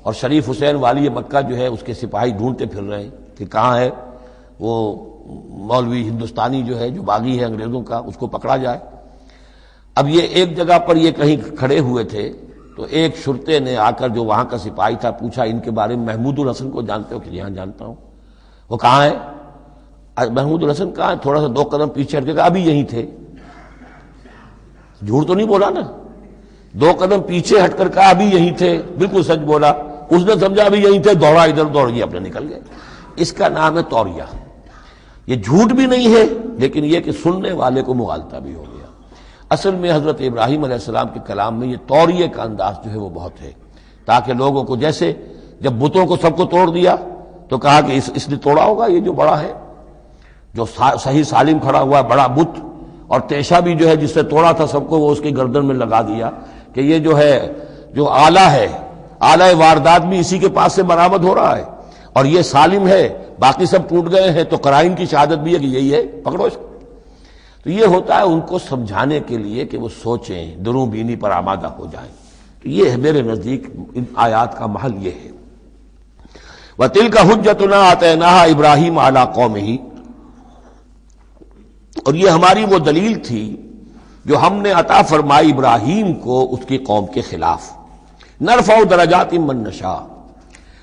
اور شریف حسین والی مکہ جو ہے اس کے سپاہی ڈھونڈتے پھر رہے ہیں کہ کہاں ہے وہ مولوی ہندوستانی جو ہے جو باغی ہے انگریزوں کا، اس کو پکڑا جائے۔ اب یہ ایک جگہ پر یہ کہیں کھڑے ہوئے تھے تو ایک شرطے نے آ کر جو وہاں کا سپاہی تھا پوچھا ان کے بارے میں محمود الحسن کو جانتے ہو؟ کہ یہاں جانتا ہوں۔ وہ کہاں ہے؟ محمود الحسن کہاں ہے؟ تھوڑا سا 2 قدم پیچھے ہٹ کے کہا ابھی یہیں تھے۔ جھوٹ تو نہیں بولا نا، 2 قدم پیچھے ہٹ کر کہا ابھی یہیں تھے، بالکل سچ بولا۔ اس نے سمجھا ابھی یہیں تھے، دوڑا ادھر، دوڑ گیا اپنے نکل گئے۔ اس کا نام ہے توریہ۔ یہ جھوٹ بھی نہیں ہے لیکن یہ کہ سننے والے کو مغالطہ بھی ہو گیا۔ اصل میں حضرت ابراہیم علیہ السلام کے کلام میں یہ توریہ کا انداز جو ہے وہ بہت ہے، تاکہ لوگوں کو، جیسے جب بتوں کو سب کو توڑ دیا تو کہا کہ اس نے توڑا ہوگا، یہ جو بڑا ہے، جو صحیح سالم کھڑا ہوا ہے بڑا بت، اور تیشا بھی جو ہے جس سے توڑا تھا سب کو وہ اس کی گردن میں لگا دیا کہ یہ جو ہے جو آلہ ہے، آلہ واردات بھی اسی کے پاس سے برآمد ہو رہا ہے اور یہ سالم ہے، باقی سب ٹوٹ گئے ہیں، تو قرائن کی شہادت بھی ہے کہ یہی ہے، پکڑو اس کو۔ تو یہ ہوتا ہے ان کو سمجھانے کے لیے کہ وہ سوچیں، دروں بینی پر آمادہ ہو جائیں۔ تو یہ ہے میرے نزدیک ان آیات کا محل یہ ہے۔ وَتِلْكَ حُجَّتُنَا آتَيْنَاهَا إِبْرَاهِيمَ عَلَىٰ قَوْمِهِ، اور یہ ہماری وہ دلیل تھی جو ہم نے عطا فرمائی ابراہیم کو اس کی قوم کے خلاف، نرفع درجات من نشاء،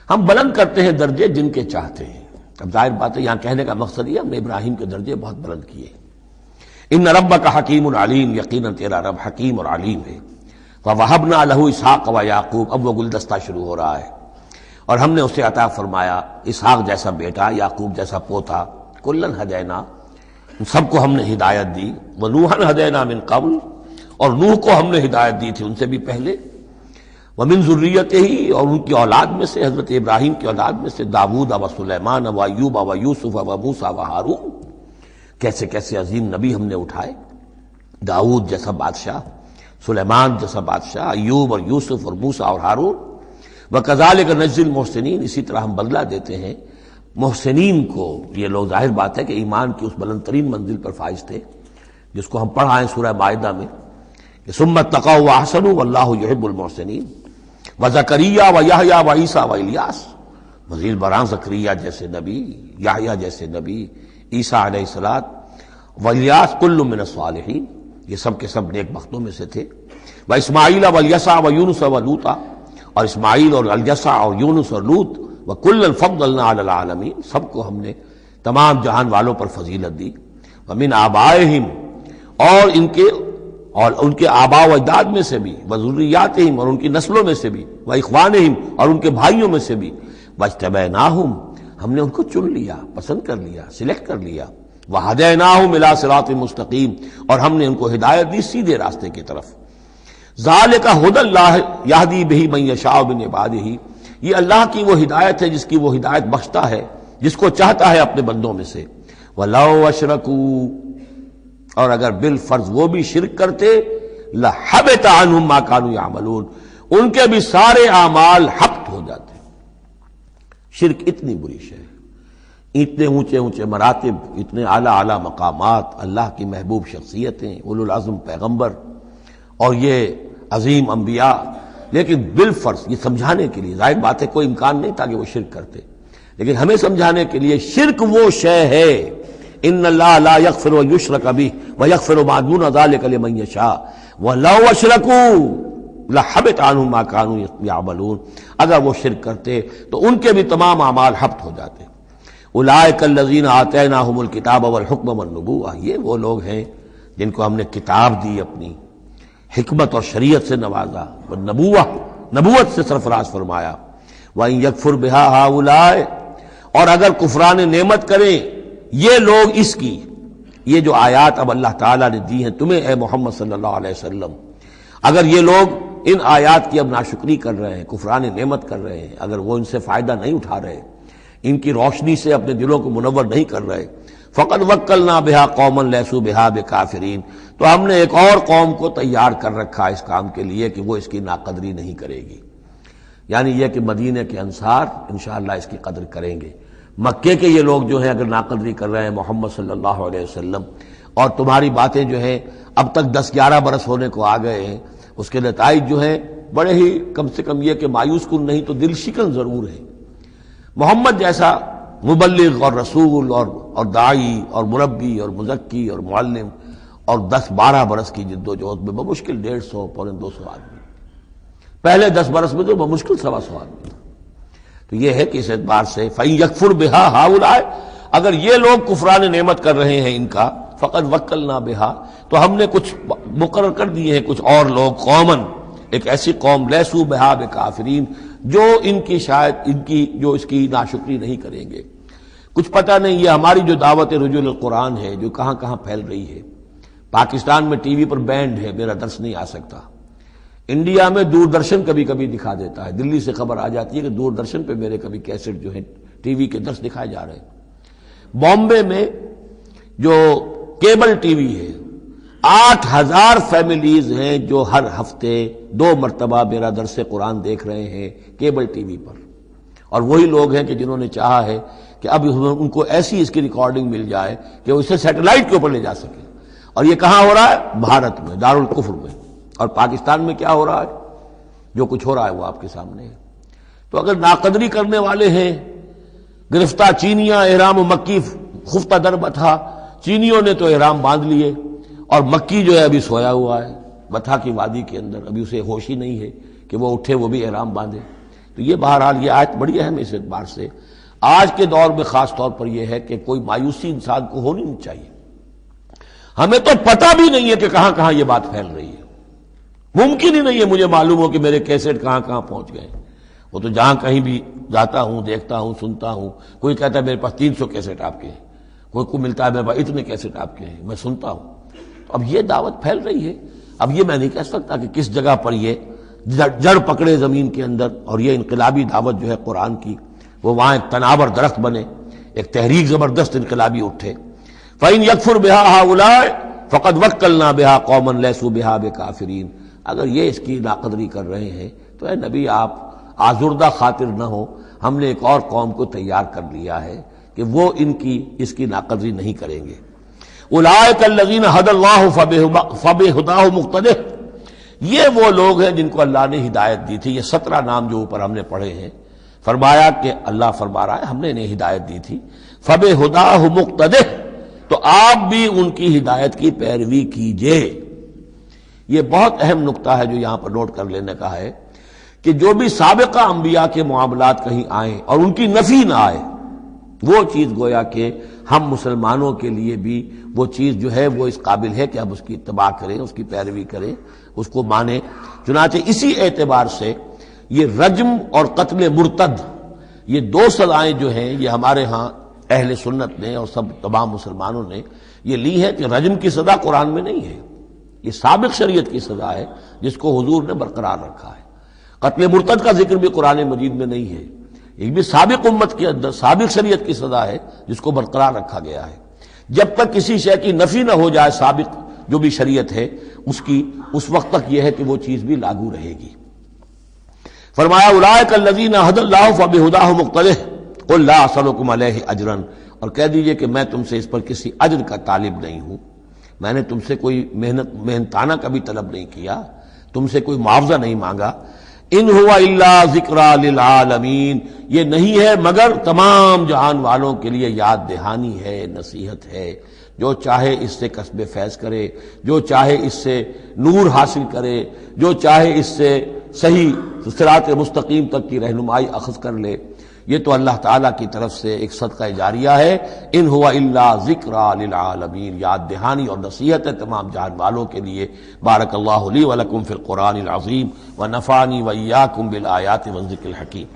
ہم بلند کرتے ہیں درجے جن کے چاہتے ہیں۔ اب ظاہر بات ہے یہاں کہنے کا مقصد یہ ہم نے ابراہیم کے درجے بہت بلند کیے۔ ان ربک حکیم علیم، یقیناً تیرا رب حکیم اور علیم ہے۔ وَوَهَبْنَا لَهُ اسحاق وَيَعْقُوب، اب وہ گلدستہ شروع ہو رہا ہے، اور ہم نے اسے عطا فرمایا اسحاق جیسا بیٹا، یعقوب جیسا پوتا، کلن ہدینا، سب کو ہم نے ہدایت دی، وَنُوحًا ہدینا من قبل، اور نوح کو ہم نے ہدایت دی تھی ان سے بھی پہلے، ومن ذریتہ، اور ان کی اولاد میں سے، حضرت ابراہیم کی اولاد میں سے، داؤد و سلیمان و ایوب و یوسف و موسیٰ و ہارون، کیسے کیسے عظیم نبی ہم نے اٹھائے، داؤد جیسا بادشاہ، سلیمان جیسا بادشاہ، ایوب اور یوسف اور موسیٰ اور ہارون، وَكَذَلِكَ نَجْزِي الْمُحْسِنِينَ، اسی طرح ہم بدلہ دیتے ہیں محسنین کو۔ یہ لوگ ظاہر بات ہے کہ ایمان کی اس بلند ترین منزل پر فائز تھے جس کو ہم پڑھائیں سورہ مائدہ میں کہ ثم اتقوا واحسنوا واللہ یحب المحسنین، وزکریا ویحییٰ وعیسیٰ والیاس، مزید برآں زکریا جیسے نبی، یحییٰ جیسے نبی، عیسیٰ علیہ السلام، والیاس کل من الصالحین، یہ سب کے سب نیک بختوں میں سے تھے، واسماعیل والیسع ویونس ولوطا، اور اسماعیل اور الیسع اور یونس اور لوط، وکلا فضلنا علی العالمین، سب کو ہم نے تمام جہان والوں پر فضیلت دی، ومن آبائہم، اور ان کے آباء و اجداد میں سے بھی، وذریاتہم، اور ان کی نسلوں میں سے بھی، واخوانہم، اور ان کے بھائیوں میں سے بھی، واجتبیناہم، ہم نے ان کو چن لیا، پسند کر لیا، سلیکٹ کر لیا، وہدیناہم الی صراط مستقیم، اور ہم نے ان کو ہدایت دی سیدھے راستے کی طرف۔ ذالک ھدی اللہ یہدی بہ من یشاء من عبادہ، یہ اللہ کی وہ ہدایت ہے جس کی وہ ہدایت بخشتا ہے جس کو چاہتا ہے اپنے بندوں میں سے۔ وَلَوْ أَشْرَكُوا، اور اگر بالفرض وہ بھی شرک کرتے، لَحَبِطَ عَنْهُمْ مَا كَانُوا يَعْمَلُونَ، ان کے بھی سارے اعمال حبط ہو جاتے۔ شرک اتنی بری شے ہے، اتنے اونچے اونچے مراتب، اتنے اعلیٰ اعلیٰ مقامات، اللہ کی محبوب شخصیتیں، اولو العزم پیغمبر اور یہ عظیم انبیاء، لیکن بالفرض یہ سمجھانے کے لیے، ظاہر بات ہے کوئی امکان نہیں تھا کہ وہ شرک کرتے، لیکن ہمیں سمجھانے کے لیے شرک وہ شے ہے، ان اللہ لا یغفر ان یشرک بہ ویغفر ما دون ذلک لمن یشاء ولو اشرکوا لحبط عنہم ما كانوا یعملون، اگر وہ شرک کرتے تو ان کے بھی تمام اعمال حبط ہو جاتے۔ اولئک الذین آتیناہم الکتاب والحکم والنبوۃ، یہ وہ لوگ ہیں جن کو ہم نے کتاب دی، اپنی حکمت اور شریعت سے نوازا، نبوت سے سرفراز فرمایا۔ وَإِن يَكْفُرْ بِهَا هَؤُلَاءِ، اور اگر کفران نعمت کریں یہ لوگ اس کی، یہ جو آیات اب اللہ تعالیٰ نے دی ہیں تمہیں اے محمد صلی اللہ علیہ وسلم، اگر یہ لوگ ان آیات کی اب ناشکری کر رہے ہیں، کفران نعمت کر رہے ہیں، اگر وہ ان سے فائدہ نہیں اٹھا رہے، ان کی روشنی سے اپنے دلوں کو منور نہیں کر رہے، فقد وکلنا بہا قوما لیسوا بہا بکافرین، تو ہم نے ایک اور قوم کو تیار کر رکھا اس کام کے لیے کہ وہ اس کی ناقدری نہیں کرے گی، یعنی یہ کہ مدینہ کے انصار انشاءاللہ اس کی قدر کریں گے۔ مکے کے یہ لوگ جو ہیں اگر ناقدری کر رہے ہیں محمد صلی اللہ علیہ وسلم، اور تمہاری باتیں جو ہیں اب تک 10-11 برس ہونے کو آ گئے ہیں، اس کے نتائج جو ہیں بڑے ہی کم سے کم یہ کہ مایوس کن نہیں تو دل شکن ضرور ہے۔ محمد جیسا مبلغ اور رسول اور داعی اور مربی اور مزکی اور معلم، اور 10-12 برس کی جد و جہد میں بمشکل 150 پونے 200 آدمی، پہلے 10 برس میں تو بمشکل 125 آدمی تھا۔ تو یہ ہے کہ اس اعتبار سے فَإِن يَكْفُرْ بِهَا هَؤُلَاءِ، اگر یہ لوگ کفران نعمت کر رہے ہیں ان کا، فقد وکلنا بها، تو ہم نے کچھ مقرر کر دیے ہیں کچھ اور لوگ، قومن، ایک ایسی قوم، لیسوا بها بکافرین، جو ان کی شاید ان کی جو اس کی ناشکری نہیں کریں گے۔ کچھ پتہ نہیں یہ ہماری جو دعوت رجوع القرآن ہے جو کہاں کہاں پھیل رہی ہے، پاکستان میں ٹی وی پر بینڈ ہے، میرا درس نہیں آ سکتا، انڈیا میں دوردرشن کبھی کبھی دکھا دیتا ہے، دلی سے خبر آ جاتی ہے کہ دوردرشن پہ میرے کبھی کیسٹ جو ہے ٹی وی کے درس دکھائے جا رہے ہیں۔ بامبے میں جو کیبل ٹی وی ہے، 8000 فیملیز ہیں جو ہر ہفتے 2 مرتبہ میرا درس قرآن دیکھ رہے ہیں کیبل ٹی وی پر، اور وہی لوگ ہیں کہ جنہوں نے چاہا ہے کہ اب ان کو ایسی اس کی ریکارڈنگ مل جائے کہ اسے سیٹلائٹ کے اوپر لے جا سکے۔ اور یہ کہاں ہو رہا ہے؟ بھارت میں، دارالکفر میں۔ اور پاکستان میں کیا ہو رہا ہے؟ جو کچھ ہو رہا ہے وہ آپ کے سامنے ہے۔ تو اگر ناقدری کرنے والے ہیں، گرفتہ چینیاں احرام و مکی خفتہ در بتھا، چینیوں نے تو احرام باندھ لیے اور مکی جو ہے ابھی سویا ہوا ہے بتھا کی وادی کے اندر، ابھی اسے ہوش ہی نہیں ہے کہ وہ اٹھے وہ بھی احرام باندھے۔ تو یہ بہرحال یہ آیت بڑی اہم ہے اس اعتبار سے، آج کے دور میں خاص طور پر یہ ہے کہ کوئی مایوسی انسان کو ہونی نہیں چاہیے۔ ہمیں تو پتہ بھی نہیں ہے کہ کہاں کہاں یہ بات پھیل رہی ہے، ممکن ہی نہیں ہے مجھے معلوم ہو کہ میرے کیسٹ کہاں کہاں پہنچ گئے۔ وہ تو جہاں کہیں بھی جاتا ہوں دیکھتا ہوں سنتا ہوں، کوئی کہتا ہے میرے پاس 300 کیسٹ آپ کے ہیں، کوئی کو ملتا ہے میرے پاس اتنے کیسٹ آپ کے ہیں، میں سنتا ہوں۔ تو اب یہ دعوت پھیل رہی ہے، اب یہ میں نہیں کہہ سکتا کہ کس جگہ پر یہ جڑ پکڑے زمین کے اندر اور یہ انقلابی دعوت جو ہے قرآن کی وہ وہاں ایک تناور درخت بنے، ایک تحریک زبردست انقلابی اٹھے۔ فَإِن يَكْفُرْ بِهَا هَؤُلَاءِ فَقَدْ وَكَّلْنَا بِهَا قَوْمًا لَيْسُوا بِهَا بِكَافِرِينَ۔ اگر یہ اس کی ناقدری کر رہے ہیں تو اے نبی آپ آزردہ خاطر نہ ہو، ہم نے ایک اور قوم کو تیار کر لیا ہے کہ وہ اس کی ناقدری نہیں کریں گے۔ اولئک الذین ھدی اللہ فبہداہ مقتدہ، یہ وہ لوگ ہیں جن کو اللہ نے ہدایت دی تھی۔ یہ 17 نام جو اوپر ہم نے پڑھے ہیں، فرمایا کہ اللہ فرما رہا ہے ہم نے انہیں ہدایت دی تھی، فبہداہ مقتدہ، تو آپ بھی ان کی ہدایت کی پیروی کیجئے۔ یہ بہت اہم نقطہ ہے جو یہاں پر نوٹ کر لینے کا ہے کہ جو بھی سابقہ انبیاء کے معاملات کہیں آئیں اور ان کی نفی نہ آئے، وہ چیز گویا کہ ہم مسلمانوں کے لیے بھی وہ چیز جو ہے وہ اس قابل ہے کہ اب اس کی اتباع کریں، اس کی پیروی کریں، اس کو مانیں۔ چنانچہ اسی اعتبار سے یہ رجم اور قتل مرتد، یہ 2 سزائیں جو ہیں یہ ہمارے ہاں اہل سنت نے اور سب تمام مسلمانوں نے یہ لی ہے کہ رجم کی سزا قرآن میں نہیں ہے، یہ سابق شریعت کی سزا ہے جس کو حضور نے برقرار رکھا ہے۔ قتل مرتد کا ذکر بھی قرآن مجید میں نہیں ہے، یہ بھی سابق امت کے اندر سابق شریعت کی سزا ہے جس کو برقرار رکھا گیا ہے۔ جب تک کسی شے کی نفی نہ ہو جائے سابق جو بھی شریعت ہے اس کی، اس وقت تک یہ ہے کہ وہ چیز بھی لاگو رہے گی۔ فرمایا اولئک الذین ھدی اللہ فبہداہ مقتدہ قل لا اسألکم علیہ اجرا، اور کہہ دیجئے کہ میں تم سے اس پر کسی اجر کا طالب نہیں ہوں، میں نے تم سے کوئی محنتانہ کا بھی طلب نہیں کیا، تم سے کوئی معاوضہ نہیں مانگا۔ ان ہوا الا ذکریٰ للعالمین، یہ نہیں ہے مگر تمام جہان والوں کے لیے یاد دہانی ہے، نصیحت ہے۔ جو چاہے اس سے کسب فیض کرے، جو چاہے اس سے نور حاصل کرے، جو چاہے اس سے صحیح صراط مستقیم تک کی رہنمائی اخذ کر لے، یہ تو اللہ تعالیٰ کی طرف سے ایک صدقہ جاریہ ہے۔ ان ہوا الا ذکریٰ للعالمین، یاد دہانی اور نصیحت ہے تمام جہان والوں کے لیے۔ بارک اللہ لی ولکم فی القرآن العظیم ونفعنی وإیاکم بالآیات والذکر الحکیم۔